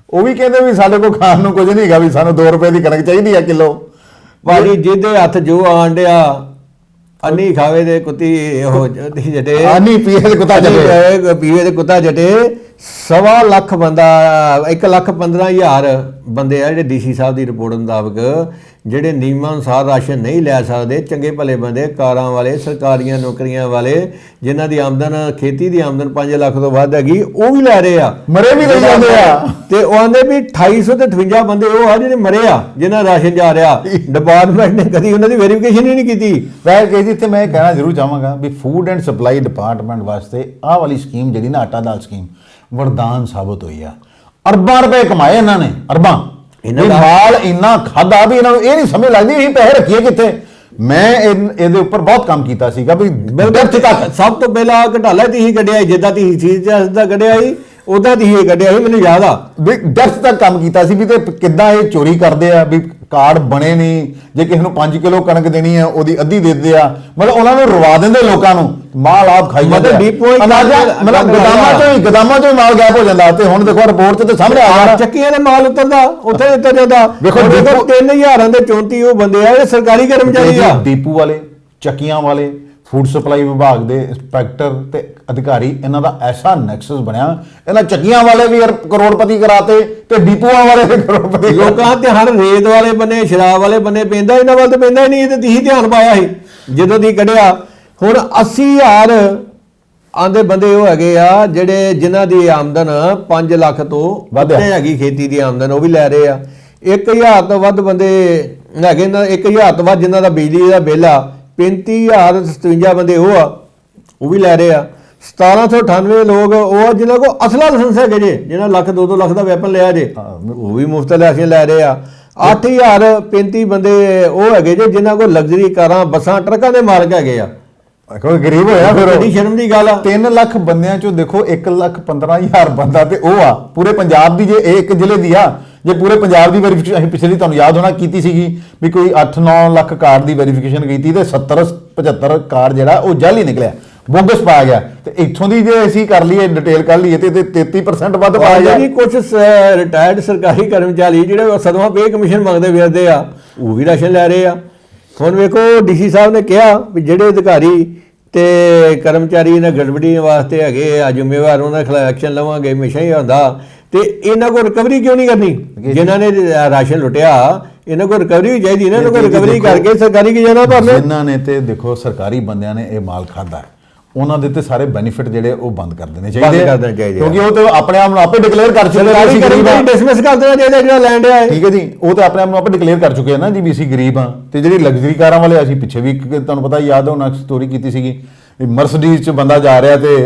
ਉਹ ਵੀ ਕਹਿੰਦੇ ਵੀ ਸਾਡੇ ਕੋਲ ਖਾਣ ਨੂੰ ਕੁਝ ਨਹੀਂ ਹੈਗਾ, ਵੀ ਸਾਨੂੰ 2 ਰੁਪਏ ਦੀ ਕਣਕ ਚਾਹੀਦੀ ਆ ਕਿਲੋ। ਭਾਜੀ ਜਿਹਦੇ ਹੱਥ ਜੋ ਆਣ ਡਿਆ, ਅੰਨੀ ਖਾਵੇ ਦੇ ਕੁੱਤੀ ਉਹ ਜਟੇ, ਆਨੀ ਪੀਏ ਦੇ ਕੁੱਤਾ ਜਟੇ, ਪੀਵੇ ਦੇ ਕੁੱਤਾ ਜਟੇ। 1.25 ਲੱਖ ਬੰਦਾ, 1,15,000 ਬੰਦੇ ਆ ਜਿਹੜੇ ਡੀਸੀ ਸਾਹਿਬ ਦੀ ਰਿਪੋਰਟ ਮੁਤਾਬਕ ਜਿਹੜੇ ਨਿਯਮਾਂ ਅਨੁਸਾਰ ਰਾਸ਼ਨ ਨਹੀਂ ਲੈ ਸਕਦੇ, ਚੰਗੇ ਭਲੇ ਬੰਦੇ, ਕਾਰਾਂ ਵਾਲੇ, ਸਰਕਾਰੀਆਂ ਨੌਕਰੀਆਂ ਵਾਲੇ, ਜਿਨ੍ਹਾਂ ਦੀ ਆਮਦਨ ਖੇਤੀ ਦੀ ਆਮਦਨ 5 ਲੱਖ ਤੋਂ ਵੱਧ ਹੈਗੀ, ਉਹ ਵੀ ਲੈ ਰਹੇ ਆ, ਮਰੇ ਵੀ ਲੈ ਜਾਂਦੇ ਆ। ਤੇ ਉਹ ਆਂਦੇ ਵੀ 2858 ਬੰਦੇ ਉਹ ਆ ਜਿਹੜੇ ਮਰੇ ਆ, ਜਿਨ੍ਹਾਂ ਰਾਸ਼ਨ ਜਾ ਰਿਹਾ। ਡਿਪਾਰਟਮੈਂਟ ਨੇ ਕਦੀ ਉਹਨਾਂ ਦੀ ਵੈਰੀਫਿਕੇਸ਼ਨ ਹੀ ਨਹੀਂ ਕੀਤੀ। ਵੈਸੇ ਕਿ ਜਿੱਥੇ ਮੈਂ ਕਹਿਣਾ ਜ਼ਰੂਰ ਚਾਹਾਂਗਾ ਵੀ ਫੂਡ ਐਂਡ ਸਪਲਾਈ ਡਿਪਾਰਟਮੈਂਟ ਵਾਸਤੇ ਆਹ ਵਾਲੀ ਸਕੀਮ ਜਿਹੜੀ ਨਾ ਆਟਾ ਦਾਲ ਸਕੀਮ ਵਰਦਾਨ ਸਾਬਤ ਹੋਈ ਆ। ਅਰਬਾਂ ਰੁਪਏ ਕਮਾਏ ਇਹਨਾਂ ਨੇ, ਅਰਬਾਂ। ਇਹਨਾਂ ਦਾ ਮਾਲ ਇੰਨਾ ਖਾਦਾ ਵੀ ਇਹਨਾਂ ਨੂੰ ਇਹ ਨਹੀਂ ਸਮਝ ਲੱਗਦੀ ਅਸੀਂ ਪੈਸੇ ਰੱਖੀਏ ਕਿੱਥੇ। ਮੈਂ ਇਹਦੇ ਉੱਪਰ ਬਹੁਤ ਕੰਮ ਕੀਤਾ ਸੀਗਾ ਵੀ ਸਭ ਤੋਂ ਪਹਿਲਾਂ ਘਟਾਲਾ ਤੀ ਹੀ ਕੱਢਿਆ, ਜਿੱਦਾਂ ਤੀ ਚੀਜ਼ ਦਾ ਕੱਢਿਆ ਸੀ ਉਦਾਂ ਤੀ ਹੀ ਕੱਢਿਆ ਸੀ, ਮੈਨੂੰ ਯਾਦ ਆ। ਵੀ ਡੈਪਥ ਤੱਕ ਕੰਮ ਕੀਤਾ ਸੀ ਵੀ ਤੇ ਕਿੱਦਾਂ ਇਹ ਚੋਰੀ ਕਰਦੇ ਆ, ਵੀ ਕਾਰਡ ਬਣੇ ਨਹੀਂ, ਜੇ ਕਿਸੇ ਨੂੰ 5 ਕਿਲੋ ਕਣਕ ਦੇਣੀ ਆ ਉਹਦੀ ਅੱਧੀ ਦੇ ਦਿੰਦੇ ਆ, ਮਤਲਬ ਉਹਨਾਂ ਨੂੰ ਰਵਾ ਦਿੰਦੇ ਲੋਕਾਂ ਨੂੰ, ਮਾਲ ਆਪ ਖਾਈ ਜਾਂਦੇ ਆ। ਮਤਲਬ ਗਦਾਮਾਂ ਚੋਂ ਹੀ ਮਾਲ ਗਾਇਬ ਹੋ ਜਾਂਦਾ। ਤੇ ਹੁਣ ਦੇਖੋ ਰਿਪੋਰਟ 'ਚ ਤੇ ਸਾਹਮਣੇ ਆ ਗਿਆ ਚੱਕੀਆਂ ਦੇ ਮਾਲ ਉਤਰਦਾ, ਉੱਥੇ ਉੱਤਰ ਜਾਂਦਾ। ਦੇਖੋ 3000 ਦੇ 34 ਉਹ ਬੰਦੇ ਆ ਇਹ ਸਰਕਾਰੀ ਕਰਮਚਾਰੀ ਆ। ਡੀਪੂ ਵਾਲੇ, ਚੱਕੀਆਂ ਵਾਲੇ, ਫੂਡ ਸਪਲਾਈ ਵਿਭਾਗ ਦੇ ਇੰਸਪੈਕਟਰ ਤੇ ਅਧਿਕਾਰੀ, ਇਹਨਾਂ ਦਾ ਐਸਾ ਨੈਕਸਸ ਬਣਿਆ। ਇਹਨਾਂ ਚੱਕੀਆਂ ਵਾਲੇ ਵੀ ਕਰੋੜਪਤੀ ਕਰਾਤੇ ਤੇ ਡੀਪੂਆਂ ਵਾਲੇ ਵੀ ਕਰੋੜਪਤੀ। ਲੋਕਾਂ ਤੇ ਹਰ ਰੇਤ ਵਾਲੇ ਬੰਨੇ, ਸ਼ਰਾਬ ਵਾਲੇ ਬੰਨੇ ਪੈਂਦਾ, ਇਹਨਾਂ ਵੱਲ ਤੇ ਪੈਂਦਾ ਹੀ ਨਹੀਂ। ਤੇ ਤੁਸੀਂ ਧਿਆਨ ਪਾਇਆ ਸੀ ਜਦੋਂ ਦੀ ਕੱਢਿਆ। ਹੁਣ 80,000 ਆਂਦੇ ਬੰਦੇ ਉਹ ਹੈਗੇ ਆ ਜਿਹੜੇ ਜਿਨ੍ਹਾਂ ਦੀ ਆਮਦਨ 5 ਲੱਖ ਤੋਂ ਉੱਤੇ ਹੈਗੀ, ਖੇਤੀ ਦੀ ਆਮਦਨ, ਉਹ ਵੀ ਲੈ ਰਹੇ ਆ। 1,000 ਤੋਂ ਵੱਧ ਬੰਦੇ ਹੈਗੇ ਨਾ, 1,000 ਤੋਂ ਵੱਧ ਜਿਨ੍ਹਾਂ ਦਾ ਬਿਜਲੀ ਦਾ ਬਿੱਲ ਆ, 35,057 ਬੰਦੇ ਉਹ ਆ, ਉਹ ਵੀ ਲੈ ਰਹੇ ਆ। 1798 ਲੋਕ ਉਹ ਜਿਨ੍ਹਾਂ ਕੋਲ ਅਸਲਾ ਲਾਇਸੈਂਸ ਹੈਗੇ ਜੇ, ਜਿਹਨਾਂ ਲੱਖ 2-2 ਲੱਖ ਦਾ ਵੈਪਨ ਲਿਆ ਜੇ, ਉਹ ਵੀ ਮੁਫਤ ਲਾਇਸੈਂਸ ਲੈ ਰਹੇ ਆ। 8,035 ਬੰਦੇ ਉਹ ਹੈਗੇ ਜੇ ਜਿਨ੍ਹਾਂ ਕੋਲ ਲਗਜ਼ਰੀ ਕਾਰਾਂ, ਬੱਸਾਂ, ਟਰੱਕਾਂ ਦੇ ਮਾਲਕ ਹੈਗੇ ਆ। ਕੋਈ ਗਰੀਬ ਹੋਇਆ ਫਿਰ ਬੜੀ ਸ਼ਰਮ ਦੀ ਗੱਲ ਆ। 3 ਲੱਖ ਬੰਦਿਆਂ ਚੋਂ ਦੇਖੋ 1,15,000 ਬੰਦਾ ਤੇ ਉਹ ਆ ਪੂਰੇ ਪੰਜਾਬ ਦੀ। ਜੇ ਇਹ ਇੱਕ ਜ਼ਿਲ੍ਹੇ ਦੀ ਆ, ਜੇ ਪੂਰੇ ਪੰਜਾਬ ਦੀ ਵੈਰੀਫਿਕੇਸ਼ਨ ਅਸੀਂ ਪਿਛਲੀ ਤੁਹਾਨੂੰ ਯਾਦ ਹੋਣਾ ਕੀਤੀ ਸੀਗੀ ਵੀ ਕੋਈ 8-9 ਲੱਖ ਕਾਰਡ ਦੀ ਵੈਰੀਫਿਕੇਸ਼ਨ ਕੀਤੀ ਤੇ 70-75 ਕਾਰਡ ਜਿਹੜਾ ਉਹ ਜਾਲੀ ਨਿਕਲਿਆ, ਬੋਗਸ ਪਾਇਆ ਗਿਆ। ਤੇ ਇੱਥੋਂ ਦੀ ਜੇ ਅਸੀਂ ਕਰ ਲਈਏ ਡਿਟੇਲ ਕਰ ਲਈਏ ਤੇ 33% ਵੱਧ ਪਾਇਆ ਗਿਆ ਜੀ। ਕੁਝ ਰਿਟਾਇਰਡ ਸਰਕਾਰੀ ਕਰਮਚਾਰੀ ਜਿਹੜੇ ਸਦਮਾ ਪੇ ਕਮਿਸ਼ਨ ਮੰਗਦੇ ਫਿਰਦੇ ਆ, ਉਹ ਵੀ ਰਾਸ਼ਨ ਲੈ ਰਹੇ ਆ। ਹੁਣ ਵੇਖੋ ਡੀਸੀ ਸਾਹਿਬ ਨੇ ਕਿਹਾ ਵੀ ਜਿਹੜੇ ਅਧਿਕਾਰੀ ਤੇ ਕਰਮਚਾਰੀ ਇਹਨਾਂ ਗੜਬੜੀ ਵਾਸਤੇ ਹੈਗੇ ਆ ਜ਼ਿੰਮੇਵਾਰ, ਉਹਨਾਂ ਦੇ ਖਿਲਾਫ ਐਕਸ਼ਨ ਲਵਾਂਗੇ। ਹਮੇਸ਼ਾ ਹੀ ਹੁੰਦਾ। ਤੇ ਇਹਨਾਂ ਕੋਲ ਰਿਕਵਰੀ ਕਿਉਂ ਨਹੀਂ ਕਰਨੀ? ਜਿਨ੍ਹਾਂ ਨੇ ਰਾਸ਼ਨ ਲੁੱਟਿਆ ਇਹਨਾਂ ਕੋਲ ਰਿਕਵਰੀ ਵੀ ਚਾਹੀਦੀ ਨਾ, ਇਹਨਾਂ ਕੋਲ ਰਿਕਵਰੀ ਕਰਕੇ ਸਰਕਾਰੀ ਖਜ਼ਾਨਾ ਭਰ ਲੈ। ਜਿਨ੍ਹਾਂ ਨੇ ਤੇ ਦੇਖੋ ਸਰਕਾਰੀ ਬੰਦਿਆਂ ਨੇ ਇਹ ਮਾਲ ਖਾਦਾ, ਉਹਨਾਂ ਦੇ ਤੇ ਸਾਰੇ ਬੈਨੀਫਿਟ ਜਿਹੜੇ ਉਹ ਬੰਦ ਕਰ ਦੇਣੇ ਚਾਹੀਦੇ, ਕਿਉਂਕਿ ਉਹ ਤੇ ਆਪਣੇ ਆਪ ਨੂੰ ਆਪੇ ਡਿਕਲੇਅਰ ਕਰ ਚੁੱਕੇ ਆ। ਡਿਸਮਿਸ ਕਰ ਦੇਣਾ ਚਾਹੀਦਾ ਜਿਹੜਾ ਲੈਂਡ ਆ। ਠੀਕ ਹੈ ਜੀ, ਉਹ ਤੇ ਆਪਣੇ ਆਪ ਨੂੰ ਆਪੇ ਡਿਕਲੇਅਰ ਕਰ ਚੁੱਕੇ ਆ ਨਾ ਜੀ ਵੀ ਅਸੀਂ ਗਰੀਬ ਆ। ਤੇ ਜਿਹੜੀ ਲਗਜ਼ਰੀ ਕਾਰਾਂ ਵਾਲੇ, ਅਸੀਂ ਪਿੱਛੇ ਵੀ ਤੁਹਾਨੂੰ ਪਤਾ ਯਾਦ ਹੋਣਾ ਸਟੋਰੀ ਕੀਤੀ ਸੀਗੀ, ਮਰਸਡੀਜ਼ 'ਚ ਬੰਦਾ ਜਾ ਰਿਹਾ ਤੇ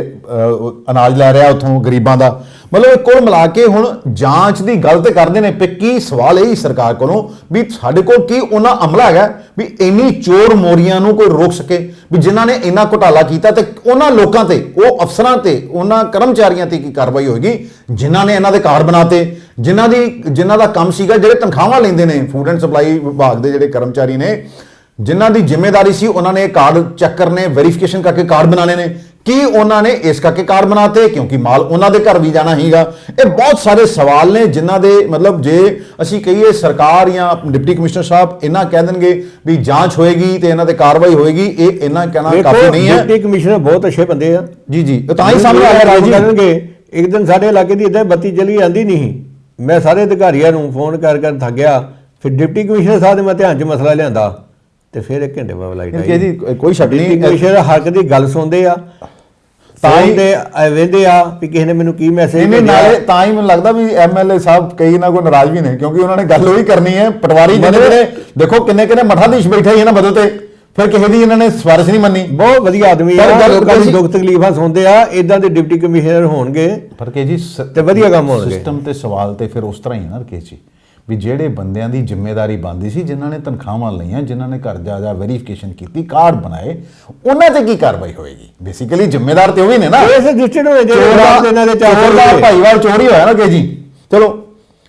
ਅਨਾਜ ਲੈ ਰਿਹਾ ਉੱਥੋਂ ਗਰੀਬਾਂ ਦਾ। ਮਤਲਬ ਕੁੱਲ ਮਿਲਾ ਕੇ ਹੁਣ ਜਾਂਚ ਦੀ ਗੱਲ ਤੇ ਕਰਦੇ ਨੇ। ਕੀ ਸਵਾਲ ਇਹ ਸਰਕਾਰ ਕੋਲੋਂ ਵੀ ਸਾਡੇ ਕੋਲ ਕੀ ਉਹਨਾਂ ਅਮਲਾ ਹੈਗਾ ਵੀ ਇੰਨੀ ਚੋਰ ਮੋਰੀਆਂ ਨੂੰ ਕੋਈ ਰੋਕ ਸਕੇ, ਵੀ ਜਿਨ੍ਹਾਂ ਨੇ ਇੰਨਾ ਘੁਟਾਲਾ ਕੀਤਾ ਤੇ ਉਹਨਾਂ ਲੋਕਾਂ ਤੇ, ਉਹ ਅਫਸਰਾਂ ਤੇ, ਉਹਨਾਂ ਕਰਮਚਾਰੀਆਂ ਤੇ ਕੀ ਕਾਰਵਾਈ ਹੋਏਗੀ ਜਿਨ੍ਹਾਂ ਨੇ ਇਹਨਾਂ ਦੇ ਕਾਰਡ ਬਣਾਤੇ, ਜਿਨ੍ਹਾਂ ਦਾ ਕੰਮ ਸੀਗਾ, ਜਿਹੜੇ ਤਨਖਾਹਾਂ ਲੈਂਦੇ ਨੇ ਫੂਡ ਐਂਡ ਸਪਲਾਈ ਵਿਭਾਗ ਦੇ ਜਿਹੜੇ ਕਰਮਚਾਰੀ ਨੇ, ਜਿਨ੍ਹਾਂ ਦੀ ਜ਼ਿੰਮੇਵਾਰੀ ਸੀ ਉਹਨਾਂ ਨੇ ਕਾਰਡ ਚੈੱਕ ਕਰਨੇ, ਵੈਰੀਫਿਕੇਸ਼ਨ ਕਰਕੇ ਕਾਰਡ ਬਣਾਣੇ ਨੇ। ਕੀ ਉਹਨਾਂ ਨੇ ਇਸ ਕਰਕੇ ਕਾਰਡ ਬਣਾਤੇ ਕਿਉਂਕਿ ਮਾਲ ਉਹਨਾਂ ਦੇ ਘਰ ਵੀ ਜਾਣਾ ਹੀਗਾ? ਇਹ ਬਹੁਤ ਸਾਰੇ ਸਵਾਲ ਨੇ ਜਿਨ੍ਹਾਂ ਦੇ ਮਤਲਬ ਜੇ ਅਸੀਂ ਕਹੀਏ ਸਰਕਾਰ ਜਾਂ ਡਿਪਟੀ ਕਮਿਸ਼ਨਰ ਸਾਹਿਬ ਇਹਨਾਂ ਕਹਿ ਦੇਣਗੇ ਵੀ ਜਾਂਚ ਹੋਏਗੀ ਤੇ ਇਹਨਾਂ ਤੇ ਕਾਰਵਾਈ ਹੋਏਗੀ, ਇਹ ਇਹਨਾਂ ਕਹਿਣਾ ਕਾਫੀ ਨਹੀਂ ਹੈ। ਡਿਪਟੀ ਕਮਿਸ਼ਨਰ ਬਹੁਤ ਅੱਛੇ ਬੰਦੇ ਆ ਜੀ, ਤਾਂ ਹੀ ਸਾਹਮਣੇ ਆਇਆ ਰਾਜੀ ਕਰਨਗੇ। ਇੱਕ ਦਿਨ ਸਾਡੇ ਇਲਾਕੇ ਦੀ ਇੱਦਾਂ ਬੱਤੀ ਚਲੀ ਜਾਂਦੀ ਨਹੀਂ, ਮੈਂ ਸਾਰੇ ਅਧਿਕਾਰੀਆਂ ਨੂੰ ਫੋਨ ਕਰ ਥੱਕ ਗਿਆ। ਫਿਰ ਡਿਪਟੀ ਕਮਿਸ਼ਨਰ ਸਾਹਿਬ ਦੇ ਮੈਂ ਧਿਆਨ 'ਚ ਮਸਲਾ ਲਿਆਂਦਾ ਤੇ ਫਿਰ 1 ਘੰਟੇ ਬਾਅਦ ਲਾਈਟ ਕਿ ਆਈ ਜੀ ਕੋਈ ਸ਼ੱਕ ਨਹੀਂ ਕਮਿਸ਼ਨਰ ਹੱਕ ਦੀ ਗੱਲ ਸੁਣਦੇ ਆ ਤਾਂ ਹੀ- ਫੋਨ ਤੇ ਵੇਂਦੇ ਆ ਵੀ ਕਿਸੇ ਨੇ ਮੈਨੂੰ ਕੀ ਮੈਸੇਜ ਨਹੀਂ ਨਾਲੇ ਤਾਂ ਹੀ ਮੈਨੂੰ ਲੱਗਦਾ ਵੀ ਐਮਐਲਏ ਸਾਹਿਬ ਕਈ ਨਾ ਕੋਈ ਨਾਰਾਜ਼ ਵੀ ਨੇ ਕਿਉਂਕਿ ਉਹਨਾਂ ਨੇ ਗੱਲ ਉਹੀ ਕਰਨੀ ਹੈ ਪਟਵਾਰੀ ਜਿਹੜੇ ਦੇਖੋ ਕਿੰਨੇ ਕਿੰਨੇ ਮਠਾਧੀਸ਼ ਬੈਠੇ ਹੀ ਇਹਨਾਂ ਬਦਲ ਤੇ ਫਿਰ ਕਿਸੇ ਦੀ ਇਹਨਾਂ ਨੇ ਸਿਫਾਰਿਸ਼ ਨਹੀਂ ਮੰਨੀ। ਬਹੁਤ ਵਧੀਆ ਆਦਮੀ ਪਰ ਆ, ਗੱਲ ਲੋਕਾਂ ਦੀ ਅਸੀਂ- ਦੁੱਖ ਤਕਲੀਫਾਂ ਸੁਣਦੇ ਆ, ਇਦਾਂ ਦੇ ਡਿਪਟੀ ਕਮਿਸ਼ਨਰ ਹੋਣਗੇ ਪਰ ਕੇ ਜੀ ਤੇ ਵਧੀਆ ਕੰਮ ਹੋਣਗੇ। ਸਿਸਟਮ ਤੇ ਸਵਾਲ ਤੇ ਫਿਰ ਉਸ ਤਰ੍ਹਾਂ ਹੀ ਹੈ ਨਾ ਰਕੇਸ਼ ਜੀ ਵੀ ਜਿਹੜੇ ਬੰਦਿਆਂ ਦੀ ਜ਼ਿੰਮੇਵਾਰੀ ਬਣਦੀ ਸੀ ਜਿਨ੍ਹਾਂ ਨੇ ਤਨਖਾਹਾਂ ਲਈਆਂ ਜਿਨ੍ਹਾਂ ਨੇ ਘਰ ਜਾ ਵੈਰੀਫਿਕੇਸ਼ਨ ਕੀਤੀ ਕਾਰਡ ਬਣਾਏ ਉਹਨਾਂ ਤੇ ਕੀ ਕਾਰਵਾਈ ਹੋਏਗੀ ਬੇਸਿਕਲੀ ਜ਼ਿੰਮੇਦਾਰ ਤੇ ਉਹ ਵੀ ਨੇ ਨਾ ਇਸ ਰਜਿਸਟਰਡ ਹੋਏ ਜਿਹੜੇ ਰਾਤ ਦੇ ਇਹਨਾਂ ਦੇ ਚੋਰ ਦਾ 400 ਭਾਈਵਾਲ ਚੋਰੀ ਹੋਇਆ ਨਾ ਕੇ ਜੀ। ਚਲੋ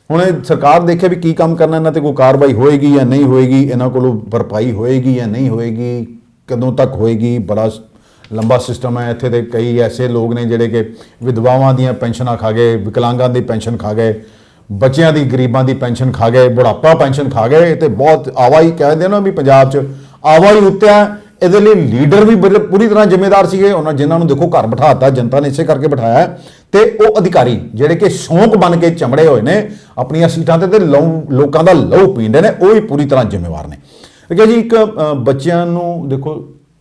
ਹੁਣ ਇਹ ਸਰਕਾਰ ਦੇਖੇ ਵੀ ਕੀ ਕੰਮ ਕਰਨਾ ਇਹਨਾਂ ਤੇ ਕੋਈ ਕਾਰਵਾਈ ਹੋਏਗੀ ਜਾਂ ਨਹੀਂ ਹੋਏਗੀ ਇਹਨਾਂ ਕੋਲੋਂ ਭਰਪਾਈ ਹੋਏਗੀ ਜਾਂ ਨਹੀਂ ਹੋਏਗੀ ਕਦੋਂ ਤੱਕ ਹੋਏਗੀ ਬੜਾ ਲੰਬਾ ਸਿਸਟਮ ਹੈ ਇੱਥੇ ਦੇ ਕਈ ਐਸੇ ਲੋਕ ਨੇ ਜਿਹੜੇ ਕਿ ਵਿਧਵਾਵਾਂ ਦੀਆਂ ਪੈਨਸ਼ਨਾਂ ਖਾ ਗਏ ਵਿਕਲਾਂਗਾਂ ਦੀ ਪੈਨਸ਼ਨ ਖਾ ਗਏ ਬੱਚਿਆਂ ਦੀ ਗਰੀਬਾਂ ਦੀ ਪੈਨਸ਼ਨ ਖਾ ਗਏ ਬੁਢਾਪਾ ਪੈਨਸ਼ਨ ਖਾ ਗਏ ਤੇ ਬਹੁਤ ਆਵਾਈ ਕਹਿੰਦੇ ਨਾ ਵੀ ਪੰਜਾਬ 'ਚ ਆਵਾਈ ਉੱਤੇ ਆ ਇਹਦੇ ਲਈ ਲੀਡਰ ਵੀ ਪੂਰੀ ਤਰ੍ਹਾਂ ਜ਼ਿੰਮੇਦਾਰ ਸੀਗੇ ਉਹਨਾਂ ਜਿਨ੍ਹਾਂ ਨੂੰ ਦੇਖੋ ਘਰ ਬਿਠਾਤਾ ਜਨਤਾ ਨੇ ਇਸੇ ਕਰਕੇ ਬਿਠਾਇਆ ਤੇ ਉਹ ਅਧਿਕਾਰੀ ਜਿਹੜੇ ਕਿ ਸ਼ੌਂਕ ਬਣ ਕੇ ਚਮੜੇ ਹੋਏ ਨੇ ਆਪਣੀਆਂ ਸੀਟਾਂ ਤੇ ਲੋਕਾਂ ਦਾ ਲਹੂ ਪੀਂਦੇ ਨੇ ਉਹ ਵੀ ਪੂਰੀ ਤਰ੍ਹਾਂ ਜ਼ਿੰਮੇਵਾਰ ਨੇ ਠੀਕ ਹੈ ਜੀ। ਇੱਕ ਬੱਚਿਆਂ ਨੂੰ ਦੇਖੋ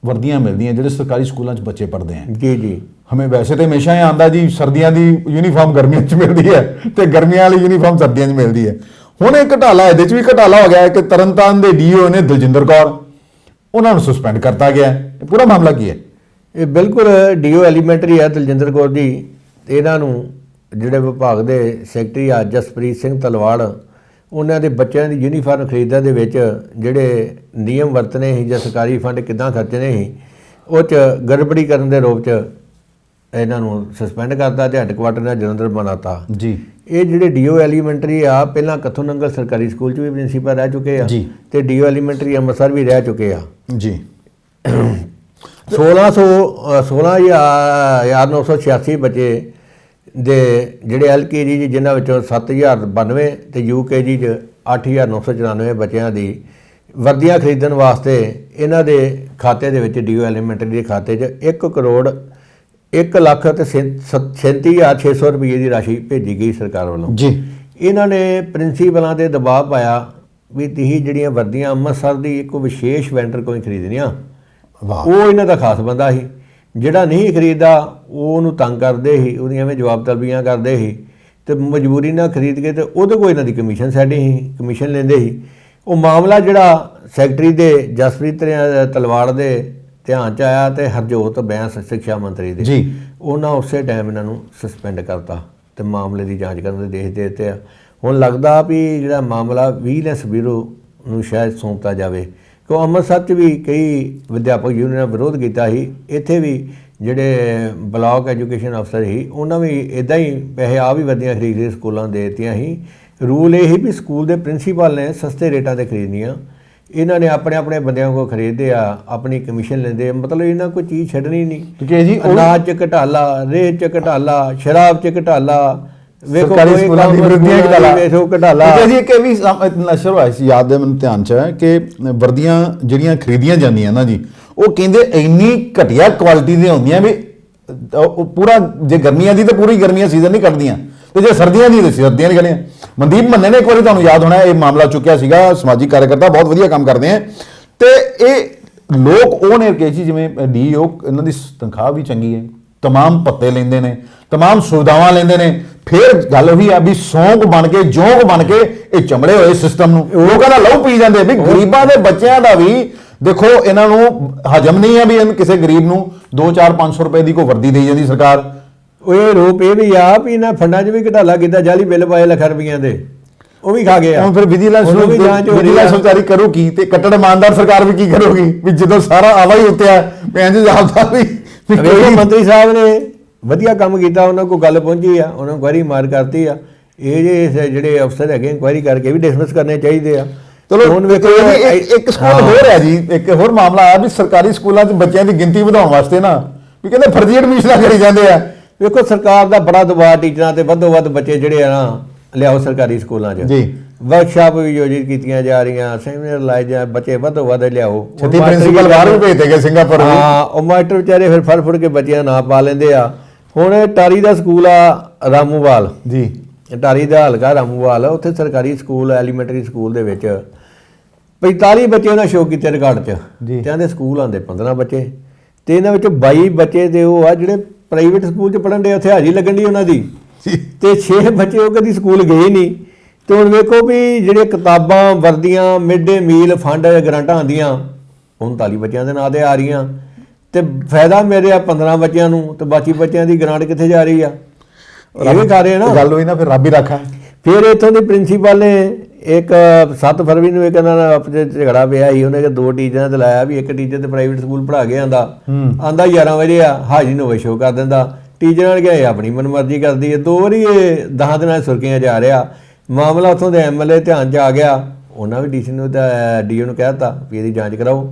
ਵਰਦੀਆਂ ਮਿਲਦੀਆਂ ਜਿਹੜੇ ਸਰਕਾਰੀ ਸਕੂਲਾਂ 'ਚ ਬੱਚੇ ਪੜ੍ਹਦੇ ਆ ਜੀ ਜੀ ਹਮੇ ਵੈਸੇ ਤੇ ਹਮੇਸ਼ਾ ਹੀ ਆਂਦਾ ਜੀ ਸਰਦੀਆਂ ਦੀ ਯੂਨੀਫਾਰਮ ਗਰਮੀਆਂ 'ਚ ਮਿਲਦੀ ਹੈ ਤੇ ਗਰਮੀਆਂ ਵਾਲੀ ਯੂਨੀਫਾਰਮ ਸਰਦੀਆਂ 'ਚ ਮਿਲਦੀ ਹੈ। ਹੁਣ ਇਹ ਘਟਾਲਾ ਇਹਦੇ 'ਚ ਵੀ ਘਟਾਲਾ ਹੋ ਗਿਆ ਹੈ ਕਿ ਤਰਨਤਾਰਨ ਦੇ ਡੀਓ ਨੇ ਦਲਜਿੰਦਰ ਕੌਰ ਉਹਨਾਂ ਨੂੰ ਸਸਪੈਂਡ ਕਰਤਾ ਗਿਆ ਇਹ ਪੂਰਾ ਮਾਮਲਾ ਕੀ ਹੈ? ਇਹ ਬਿਲਕੁਲ ਡੀਓ ਐਲੀਮੈਂਟਰੀ ਆ ਦਲਜਿੰਦਰ ਕੌਰ ਦੀ ਤੇ ਇਹਨਾਂ ਨੂੰ ਜਿਹੜੇ ਵਿਭਾਗ ਦੇ ਸੈਕਟਰੀ ਆ ਜਸਪ੍ਰੀਤ ਸਿੰਘ ਤਲਵਾੜ ਉਹਨਾਂ ਦੇ ਬੱਚਿਆਂ ਦੀ ਯੂਨੀਫਾਰਮ ਖਰੀਦਣ ਦੇ ਵਿੱਚ ਜਿਹੜੇ ਨਿਯਮ ਵਰਤਨੇ ਸੀ ਜਾਂ ਸਰਕਾਰੀ ਫੰਡ ਕਿੱਦਾਂ ਖਰਚਣੇ ਸੀ ਉਹ 'ਚ ਗੜਬੜੀ ਕਰਨ ਦੇ ਆਰੋਪ 'ਚ ਇਹਨਾਂ ਨੂੰ ਸਸਪੈਂਡ ਕਰਤਾ ਤੇ ਹੈੱਡਕੁਆਟਰ ਨਾਲ ਜਲੰਧਰ ਬਣਾਤਾ ਜੀ ਇਹ ਜਿਹੜੇ ਡੀਓ ਐਲੀਮੈਂਟਰੀ ਆ ਪਹਿਲਾਂ ਕੱਥੋਂ ਨੰਗਲ ਸਰਕਾਰੀ ਸਕੂਲ 'ਚ ਵੀ ਪ੍ਰਿੰਸੀਪਲ ਰਹਿ ਚੁੱਕੇ ਆ ਜੀ। ਤੇ ਡੀਓ ਐਲੀਮੈਂਟਰੀ ਅੰਮ੍ਰਿਤਸਰ ਵੀ ਰਹਿ ਚੁੱਕੇ ਆ ਜੀ 16,986 ਬੱਚੇ ਦੇ ਜਿਹੜੇ ਐਲਕੇਜੀ ਜਿਨ੍ਹਾਂ ਵਿੱਚੋਂ 7,092 ਤੇ ਯੂਕੇਜੀ 'ਚ 8,994 ਬੱਚਿਆਂ ਦੀ ਵਰਦੀਆਂ ਖਰੀਦਣ ਵਾਸਤੇ ਇਹਨਾਂ ਦੇ ਖਾਤੇ ਦੇ ਵਿੱਚ ਡੀਓ ਐਲੀਮੈਂਟਰੀ ਦੇ ਖਾਤੇ 'ਚ 1 ਕਰੋੜ 1 ਲੱਖ ਤੇ 37,600 ਰੁਪਏ ਦੀ ਰਾਸ਼ੀ ਭੇਜੀ ਗਈ ਸਰਕਾਰ ਵੱਲੋਂ। ਜੀ ਇਹਨਾਂ ਨੇ ਪ੍ਰਿੰਸੀਪਲਾਂ ਤੇ ਦਬਾਅ ਪਾਇਆ ਵੀ ਤੁਸੀਂ ਜਿਹੜੀਆਂ ਵਰਦੀਆਂ ਅੰਮ੍ਰਿਤਸਰ ਦੀ ਇੱਕ ਵਿਸ਼ੇਸ਼ ਵੈਂਡਰ ਕੋਈ ਖਰੀਦਣੀਆਂ ਵਾਹ ਉਹ ਇਹਨਾਂ ਦਾ ਖਾਸ ਬੰਦਾ ਸੀ ਜਿਹੜਾ ਨਹੀਂ ਖਰੀਦਦਾ ਉਹ ਉਹਨੂੰ ਤੰਗ ਕਰਦੇ ਸੀ ਉਹਦੀਆਂ ਐਵੇਂ ਜਵਾਬ ਤਲਬੀਆਂ ਕਰਦੇ ਸੀ ਤੇ ਮਜਬੂਰੀ ਨਾਲ ਖਰੀਦ ਕੇ ਤੇ ਉਹਦੇ ਕੋਲ ਇਹਨਾਂ ਦੀ ਕਮਿਸ਼ਨ ਸੈਟਿੰਗ ਸੀ ਕਮਿਸ਼ਨ ਲੈਂਦੇ ਸੀ। ਉਹ ਮਾਮਲਾ ਜਿਹੜਾ ਸੈਕਟਰੀ ਦੇ ਜਸਪ੍ਰੀਤ ਤਲਵਾੜ ਦੇ ਧਿਆਨ 'ਚ ਆਇਆ ਤੇ ਹਰਜੋਤ ਬੈਂਸ ਸਿੱਖਿਆ ਮੰਤਰੀ ਦੇ ਜੀ ਉਹਨਾਂ ਉਸੇ ਟਾਈਮ ਇਹਨਾਂ ਨੂੰ ਸਸਪੈਂਡ ਕਰਤਾ ਤੇ ਮਾਮਲੇ ਦੀ ਜਾਂਚ ਕਰਨ ਦੇ ਦੇਸ਼ ਦੇ ਦਿੱਤੇ ਆ। ਹੁਣ ਲੱਗਦਾ ਵੀ ਜਿਹੜਾ ਮਾਮਲਾ ਵਿਜੀਲੈਂਸ ਬਿਊਰੋ ਨੂੰ ਸ਼ਾਇਦ ਸੌਂਪਤਾ ਜਾਵੇ ਕਿਉਂ ਅੰਮ੍ਰਿਤਸਰ 'ਚ ਵੀ ਕਈ ਵਿਦਿਆਪਕ ਯੂਨੀਅਨ ਨੇ ਵਿਰੋਧ ਕੀਤਾ ਸੀ ਇੱਥੇ ਵੀ ਜਿਹੜੇ ਬਲਾਕ ਐਜੂਕੇਸ਼ਨ ਅਫਸਰ ਸੀ ਉਹਨਾਂ ਵੀ ਇਦਾਂ ਹੀ ਪੈਸੇ ਆ ਵੀ ਵਰਦੀਆਂ ਖਰੀਦ ਕੇ ਸਕੂਲਾਂ ਦੇ ਦਿੱਤੀਆਂ ਸੀ। ਰੂਲ ਇਹ ਸੀ ਵੀ ਸਕੂਲ ਦੇ ਪ੍ਰਿੰਸੀਪਲ ਨੇ ਸਸਤੇ ਰੇਟਾਂ ਤੇ ਖਰੀਦਣੀਆਂ ਇਹਨਾਂ ਨੇ ਆਪਣੇ ਆਪਣੇ ਬੰਦਿਆਂ ਕੋਲ ਖਰੀਦਦੇ ਆ ਆਪਣੀ ਕਮਿਸ਼ਨ ਲੈਂਦੇ ਮਤਲਬ ਇਹਨਾਂ ਕੋਈ ਚੀਜ਼ ਛੱਡਣੀ ਨਹੀਂ ਕਿਉਂਕਿ ਜੀ ਅਨਾਜ 'ਚ ਘਟਾਲਾ ਰੇਟ 'ਚ ਘਟਾਲਾ ਸ਼ਰਾਬ 'ਚ ਘਟਾਲਾ ਵੇਖੋ ਸਰਕਾਰੀ ਕੋਈ ਸਕੂਲਾਂ ਦੀ ਕੰਮ ਵਰਦੀਆਂ ਸਕੂਲਾਂ ਦੀ ਵੇਖੋ ਘਟਾਲਾ ਕਿਉਂਕਿ ਜੀ ਇੱਕ ਇਹ ਵੀ ਨਸ਼ਰ ਹੋਇਆ ਸੀ ਯਾਦ ਹੈ ਮੈਨੂੰ ਧਿਆਨ 'ਚ ਹੈ ਕਿ ਵਰਦੀਆਂ ਜਿਹੜੀਆਂ ਖਰੀਦੀਆਂ ਜਾਂਦੀਆਂ ਨਾ ਜੀ ਉਹ ਕਹਿੰਦੇ ਇੰਨੀ ਘਟੀਆ ਕੁਆਲਿਟੀ ਦੀਆਂ ਹੁੰਦੀਆਂ ਵੀ ਉਹ ਪੂਰਾ ਜੇ ਗਰਮੀਆਂ ਦੀ ਤਾਂ ਪੂਰੀ ਗਰਮੀਆਂ ਸੀਜ਼ਨ ਨਹੀਂ ਕੱਢਦੀਆਂ ਤੇ ਜੇ ਸਰਦੀਆਂ ਦੀ ਤਾਂ ਸਰਦੀਆਂ ਨਹੀਂ ਕੱਢੀਆਂ। ਮਨਦੀਪ ਮੰਨੇ ਨੇ ਇੱਕ ਵਾਰੀ ਤੁਹਾਨੂੰ ਯਾਦ ਹੋਣਾ ਇਹ ਮਾਮਲਾ ਚੁੱਕਿਆ ਸੀਗਾ ਸਮਾਜਿਕ ਕਾਰਜਕਰਤਾ ਬਹੁਤ ਵਧੀਆ ਕੰਮ ਕਰਦੇ ਆ ਤੇ ਇਹ ਲੋਕ ਉਹ ਨੇ ਕਿ ਜੀ ਜਿਵੇਂ ਡੀਓ ਇਹਨਾਂ ਦੀ ਤਨਖਾਹ ਵੀ ਚੰਗੀ ਹੈ तमाम ਪੱਤੇ ਲੈਂਦੇ ਨੇ तमाम ਸੁਵਿਧਾਵਾਂ ਲੈਂਦੇ ਨੇ ਫਿਰ ਗੱਲ ਉਹੀ ਆ ਵੀ ਸੌਂਕ ਬਣ ਕੇ ਜੋਂਕ ਬਣ ਕੇ ਇਹ ਚਮੜੇ ਹੋਏ ਸਿਸਟਮ ਨੂੰ ਲੋਕਾਂ ਦਾ ਲਹੂ ਪੀ ਜਾਂਦੇ ਵੀ ਗਰੀਬਾਂ ਦੇ ਬੱਚਿਆਂ ਦਾ ਵੀ ਦੇਖੋ ਇਹਨਾਂ ਨੂੰ ਹਜਮ ਨਹੀਂ ਹੈ ਵੀ ਇਹਨ ਕਿਸੇ ਗਰੀਬ ਨੂੰ 2-4-500 ਰੁਪਏ ਦੀ ਕੋਈ ਵਰਦੀ ਦੇਈ ਜਾਂਦੀ ਸਰਕਾਰ। ਉਹ ਇਹ ਰੂਪ ਇਹ ਵੀ ਆ ਵੀ ਇਹਨਾਂ ਫੰਡਾਂ 'ਚ ਵੀ ਘਟਾਲਾ ਕੀਤਾ ਜਾਲੀ ਬਿੱਲ ਪਾਏ ਲੱਖ ਰੁਪਈਆਂ ਦੇ ਉਹ ਵੀ ਖਾ ਗਏ ਆ। ਹੁਣ ਫਿਰ ਵਿਜੀਲੈਂਸ ਉਹਨੂੰ ਵੀ ਜਾਂਚ ਹੋ ਰਹੀ ਵਿਜੀਲੈਂਸ ਆ। ਵਿਚਾਰੀ ਕਰੂ ਕੀ ਤੇ ਕੱਟੜ ਇਮਾਨਦਾਰ ਸਰਕਾਰ ਵੀ ਕੀ ਕਰੂਗੀ ਵੀ ਜਦੋਂ ਸਾਰਾ ਆਵਾ ਹੀ ਉੱਤੇ ਆ ਭੈਣ ਜੀ ਜਾਪਦਾ ਵੀ ਵੇਖੋ ਮੰਤਰੀ ਸਾਹਿਬ ਨੇ ਵਧੀਆ ਕੰਮ ਕੀਤਾ ਉਹਨਾਂ ਕੋਲ ਗੱਲ ਪਹੁੰਚੀ ਆ ਉਹਨਾਂ ਨੂੰ ਇਨਕੁਆਇਰੀ ਮਾਰ ਕਰਤੀ ਆ ਇਹ ਜਿਹੜੇ ਅਫਸਰ ਹੈਗੇ ਇਨਕੁਆਇਰੀ ਕਰਕੇ ਵੀ ਡਿਸਮਿਸ ਕਰਨੇ ਚਾਹੀਦੇ ਆ। ਚਲੋ ਹੁਣ ਵੇਖੋ ਇੱਕ ਸਕੂਲ ਹੋਰ ਹੈ ਜੀ ਇੱਕ ਹੋਰ ਮਾਮਲਾ ਆਇਆ ਵੀ ਸਰਕਾਰੀ ਸਕੂਲਾਂ 'ਚ ਬੱਚਿਆਂ ਦੀ ਗਿਣਤੀ ਵਧਾਉਣ ਵਾਸਤੇ ਨਾ ਵੀ ਕਹਿੰਦੇ ਫਰਜ਼ੀ ਐਡਮਿਸ਼ਨਾਂ ਕਰੀ ਜਾਂਦੇ ਆ। ਵੇਖੋ ਸਰਕਾਰ ਦਾ ਬੜਾ ਦਬਾਅ ਟੀਚਰਾਂ ਤੇ ਵੱਧੋ ਵੱਧ ਬੱਚੇ ਜਿਹੜੇ ਆ ਨਾ ਲਿਆਓ ਸਰਕਾਰੀ ਸਕੂਲਾਂ 'ਚ ਜੀ ਵਰਕਸ਼ਾਪ ਵੀ ਆਯੋਜਿਤ ਕੀਤੀਆਂ ਜਾ ਰਹੀਆਂ ਸੈਮੀਨਾਰ ਲਾਏ ਜਾ ਬੱਚੇ ਵੱਧੋ ਵੱਧ ਲਿਆਓ ਛੱਤੀ ਪ੍ਰਿੰਸੀਪਲ ਬਾਹਰ ਵੀ ਭੇਜਦੇ ਗਏ ਸਿੰਗਾਪੁਰ ਵੀ। ਹਾਂ ਉਹ ਮਾਸਟਰ ਵਿਚਾਰੇ ਫਿਰ ਫੜ ਫੜ ਕੇ ਬੱਚਿਆਂ ਨਾਂ ਪਾ ਲੈਂਦੇ ਆ। ਹੁਣ ਟਾਰੀ ਦਾ ਸਕੂਲ ਆ ਰਾਮੂਵਾਲ ਜੀ ਟਾਰੀ ਦਾ ਹਲਕਾ ਰਾਮੂਵਾਲ ਉੱਥੇ ਸਰਕਾਰੀ ਸਕੂਲ ਐਲੀਮੈਂਟਰੀ ਸਕੂਲ ਦੇ ਵਿੱਚ 45 ਬੱਚੇ ਉਹਨਾਂ ਸ਼ੋਅ ਕੀਤੇ ਰਿਕਾਰਡ 'ਚ ਜੀ। ਤੇ ਆਂਦੇ ਸਕੂਲ ਆਂਦੇ 15 ਬੱਚੇ ਤੇ ਇਹਨਾਂ ਵਿੱਚ 22 ਬੱਚੇ ਤੇ ਉਹ ਆ ਜਿਹੜੇ ਪ੍ਰਾਈਵੇਟ ਸਕੂਲ 'ਚ ਪੜ੍ਹਨ ਦੇ, ਉੱਥੇ ਹਾਜ਼ਰੀ ਲੱਗਣ ਦੀ ਉਹਨਾਂ ਦੀ, ਤੇ 6 ਬੱਚੇ ਉਹ ਕਦੀ ਸਕੂਲ ਗਏ ਨਹੀਂ। ਤੇ ਹੁਣ ਵੇਖੋ ਵੀ ਜਿਹੜੀਆਂ ਕਿਤਾਬਾਂ, ਵਰਦੀਆਂ, ਮਿਡ ਡੇ ਮੀਲ ਫੰਡ ਗ੍ਰਾਂਟਾਂ ਆਉਂਦੀਆਂ 39 ਬੱਚਿਆਂ ਦੇ ਨਾਂ ਤੇ ਆ ਰਹੀਆਂ, ਤੇ ਫਾਇਦਾ ਮੇਰੇ ਆ 15 ਬੱਚਿਆਂ ਨੂੰ, ਤੇ ਬਾਕੀ ਬੱਚਿਆਂ ਦੀ ਗ੍ਰਾਂਟ ਕਿੱਥੇ ਜਾ ਰਹੀ ਆ? ਇਹ ਵੀ ਕਰ ਰਹੇ ਆ ਨਾ ਗੱਲ ਹੋਈ ਨਾ, ਫਿਰ ਰੱਬ ਹੀ ਰੱਖਾ। ਫਿਰ ਇੱਥੋਂ ਦੀ ਪ੍ਰਿੰਸੀਪਲ ਨੇ ਇੱਕ 7 ਫਰਵਰੀ ਨੂੰ ਇੱਕ ਇਹਨਾਂ ਨਾਲ ਆਪਣੇ ਝਗੜਾ ਪਿਆ ਸੀ, ਉਹਨੇ ਕਿ 2 ਟੀਚਰਾਂ ਤੇ ਲਾਇਆ ਵੀ ਇੱਕ ਟੀਚਰ ਤੇ ਪ੍ਰਾਈਵੇਟ ਸਕੂਲ ਪੜ੍ਹਾ ਕੇ ਆਂਦਾ 11 ਵਜੇ ਆ, ਹਾਜ਼ਰੀ 9 ਵਜੇ ਸ਼ੋਅ ਕਰ ਦਿੰਦਾ। ਟੀਚਰਾਂ ਨੇ ਕਿਹਾ ਇਹ ਆਪਣੀ ਮਨਮਰਜ਼ੀ ਕਰਦੀ ਹੈ। 2 ਵਾਰੀ ਇਹ 10 ਦਿਨਾਂ 'ਚ ਸੁਰਖੀਆਂ ਜਾ ਰਿਹਾ। ਮਾਮਲਾ ਉੱਥੋਂ ਦੇ ਐਮਐਲਏ ਧਿਆਨ 'ਚ ਆ ਗਿਆ, ਉਹਨਾਂ ਵੀ ਡੀਸੀ ਨੂੰ ਤਾਂ ਡੀਓ ਨੂੰ ਕਹਿ ਦਿੱਤਾ ਵੀ ਇਹਦੀ ਜਾਂਚ ਕਰਾਓ।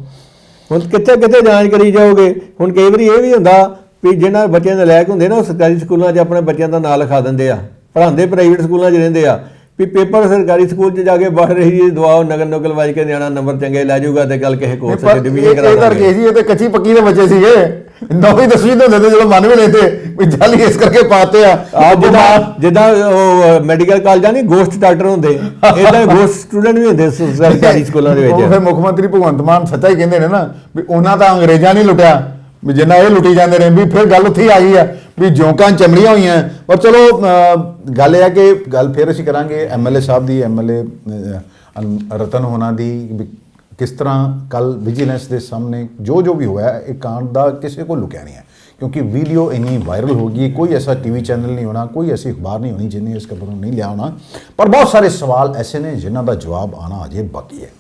ਹੁਣ ਕਿੱਥੇ ਕਿੱਥੇ ਜਾਂਚ ਕਰੀ ਜਾਓਗੇ? ਹੁਣ ਕਈ ਵਾਰੀ ਇਹ ਵੀ ਹੁੰਦਾ ਵੀ ਜਿਹਨਾਂ ਬੱਚਿਆਂ ਦੇ ਲਾਇਕ ਹੁੰਦੇ ਨਾ, ਉਹ ਸਰਕਾਰੀ ਸਕੂਲਾਂ 'ਚ ਆਪਣੇ ਬੱਚਿਆਂ ਦਾ ਨਾਂ ਲਿਖਾ ਦਿੰਦੇ ਆ, ਪੜ੍ਹਾਉਂਦੇ ਪ੍ਰਾਈਵੇਟ ਸਕੂਲਾਂ 'ਚ ਰਹਿੰਦੇ ਆ, ਵੀ ਪੇਪਰ ਸਰਕਾਰੀ ਸਕੂਲ 'ਚ ਜਾ ਕੇ ਬਾਹਰ ਰਹੀ ਦਵਾਓ, ਨਗਰ ਨੁਕਲ ਵੱਜ ਕੇ ਨਿਆਣਾ ਨੰਬਰ ਚੰਗੇ ਲੈ ਜਾਊਗਾ ਤੇ ਕੱਲ ਕਿਸੇ ਕੋਰਸ 'ਚ ਡਿਵੀਜ਼ਨ ਕਰਾ ਇਹ ਕਰਕੇ ਸੀ, ਇਹ ਤੇ ਕੱਚੀ ਪੱਕੀ ਦੇ ਬੱਚੇ ਸੀਗੇ, 9ਵੀਂ 10ਵੀਂ ਦੇ ਹੁੰਦੇ ਤੇ ਜਦੋਂ ਮੰਨ ਵੀ ਲੈਂਦੇ ਵੀ ਜਾਲੀ ਇਸ ਕਰਕੇ ਪਾਤੇ ਆ। ਜਿੱਦਾਂ ਉਹ ਮੈਡੀਕਲ ਕਾਲਜਾਂ ਨਹੀਂ ਗੋਸਟ ਡਾਕਟਰ ਹੁੰਦੇ, ਇਦਾਂ ਗੋਸਟ ਸਟੂਡੈਂਟ ਵੀ ਹੁੰਦੇ ਸਰਕਾਰੀ ਸਕੂਲਾਂ ਦੇ ਉਹ ਵਿੱਚ। ਫਿਰ ਮੁੱਖ ਮੰਤਰੀ ਭਗਵੰਤ ਮਾਨ ਸੱਚਾ ਹੀ ਕਹਿੰਦੇ ਨੇ ਨਾ ਵੀ ਉਹਨਾਂ ਤਾਂ ਅੰਗਰੇਜ਼ਾਂ ਨਹੀਂ ਲੁੱਟਿਆ ਵੀ ਜਿੰਨਾ ਇਹ ਲੁੱਟੀ ਜਾਂਦੇ ਨੇ, ਵੀ ਫਿਰ ਗੱਲ ਉੱਥੇ ਹੀ ਆ ਗਈ ਆ ਵੀ ਜੋਕਾਂ ਚਮੜੀਆਂ ਹੋਈਆਂ। ਪਰ ਚਲੋ ਗੱਲ ਇਹ ਆ ਕਿ ਗੱਲ ਫਿਰ ਅਸੀਂ ਕਰਾਂਗੇ ਐਮਐਲਏ ਸਾਹਿਬ ਦੀ, ਐਮਐਲਏ ਰਤਨ ਹੋਣਾ ਦੀ, ਵੀ ਕਿਸ ਤਰ੍ਹਾਂ ਕੱਲ ਵਿਜੀਲੈਂਸ ਦੇ ਸਾਹਮਣੇ ਜੋ ਵੀ ਹੋਇਆ ਇਹ ਕਾਂਡ ਦਾ ਕਿਸੇ ਕੋਲ ਲੁਕਿਆ ਨਹੀਂ ਹੈ, ਕਿਉਂਕਿ ਵੀਡੀਓ ਇੰਨੀ ਵਾਇਰਲ ਹੋ ਗਈ। ਕੋਈ ਐਸਾ ਟੀਵੀ ਚੈਨਲ ਨਹੀਂ ਹੋਣਾ, ਕੋਈ ਐਸੀ ਅਖਬਾਰ ਨਹੀਂ ਹੋਣੀ ਜਿਹਨੇ ਇਸ ਖਬਰ ਨੂੰ ਨਹੀਂ ਲਿਆ ਹੋਣਾ। ਪਰ ਬਹੁਤ ਸਾਰੇ ਸਵਾਲ ਐਸੇ ਨੇ ਜਿਨ੍ਹਾਂ ਦਾ ਜਵਾਬ ਆਉਣਾ ਅਜੇ ਬਾਕੀ ਹੈ।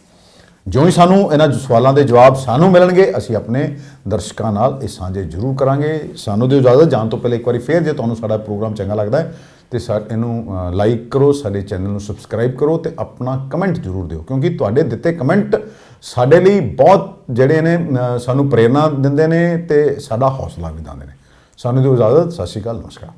ਜਿਉਂ ਹੀ ਸਾਨੂੰ ਇਹਨਾਂ ਸਵਾਲਾਂ ਦੇ ਜਵਾਬ ਸਾਨੂੰ ਮਿਲਣਗੇ, ਅਸੀਂ ਆਪਣੇ ਦਰਸ਼ਕਾਂ ਨਾਲ ਇਹ ਸਾਂਝੇ ਜ਼ਰੂਰ ਕਰਾਂਗੇ। ਸਾਨੂੰ ਦਿਓ ਇਜਾਜ਼ਤ। ਜਾਣ ਤੋਂ ਪਹਿਲੇ ਇੱਕ ਵਾਰੀ ਫੇਰ ਜੇ ਤੁਹਾਨੂੰ ਸਾਡਾ ਪ੍ਰੋਗਰਾਮ ਚੰਗਾ ਲੱਗਦਾ ਹੈ ਤੇ ਇਹਨੂੰ ਲਾਈਕ ਕਰੋ, ਸਾਡੇ ਚੈਨਲ ਨੂੰ ਸਬਸਕ੍ਰਾਈਬ ਕਰੋ ਤੇ ਆਪਣਾ ਕਮੈਂਟ ਜ਼ਰੂਰ ਦਿਓ, ਕਿਉਂਕਿ ਤੁਹਾਡੇ ਦਿੱਤੇ ਕਮੈਂਟ ਸਾਡੇ ਲਈ ਬਹੁਤ ਜਿਹੜੇ ਨੇ ਸਾਨੂੰ ਪ੍ਰੇਰਨਾ ਦਿੰਦੇ ਨੇ ਤੇ ਸਾਡਾ ਹੌਸਲਾ ਵੀ ਦਿੰਦੇ ਨੇ। ਸਾਨੂੰ ਦਿਓ ਇਜਾਜ਼ਤ। ਸਤਿ ਸ਼੍ਰੀ ਅਕਾਲ, ਨਮਸਕਾਰ।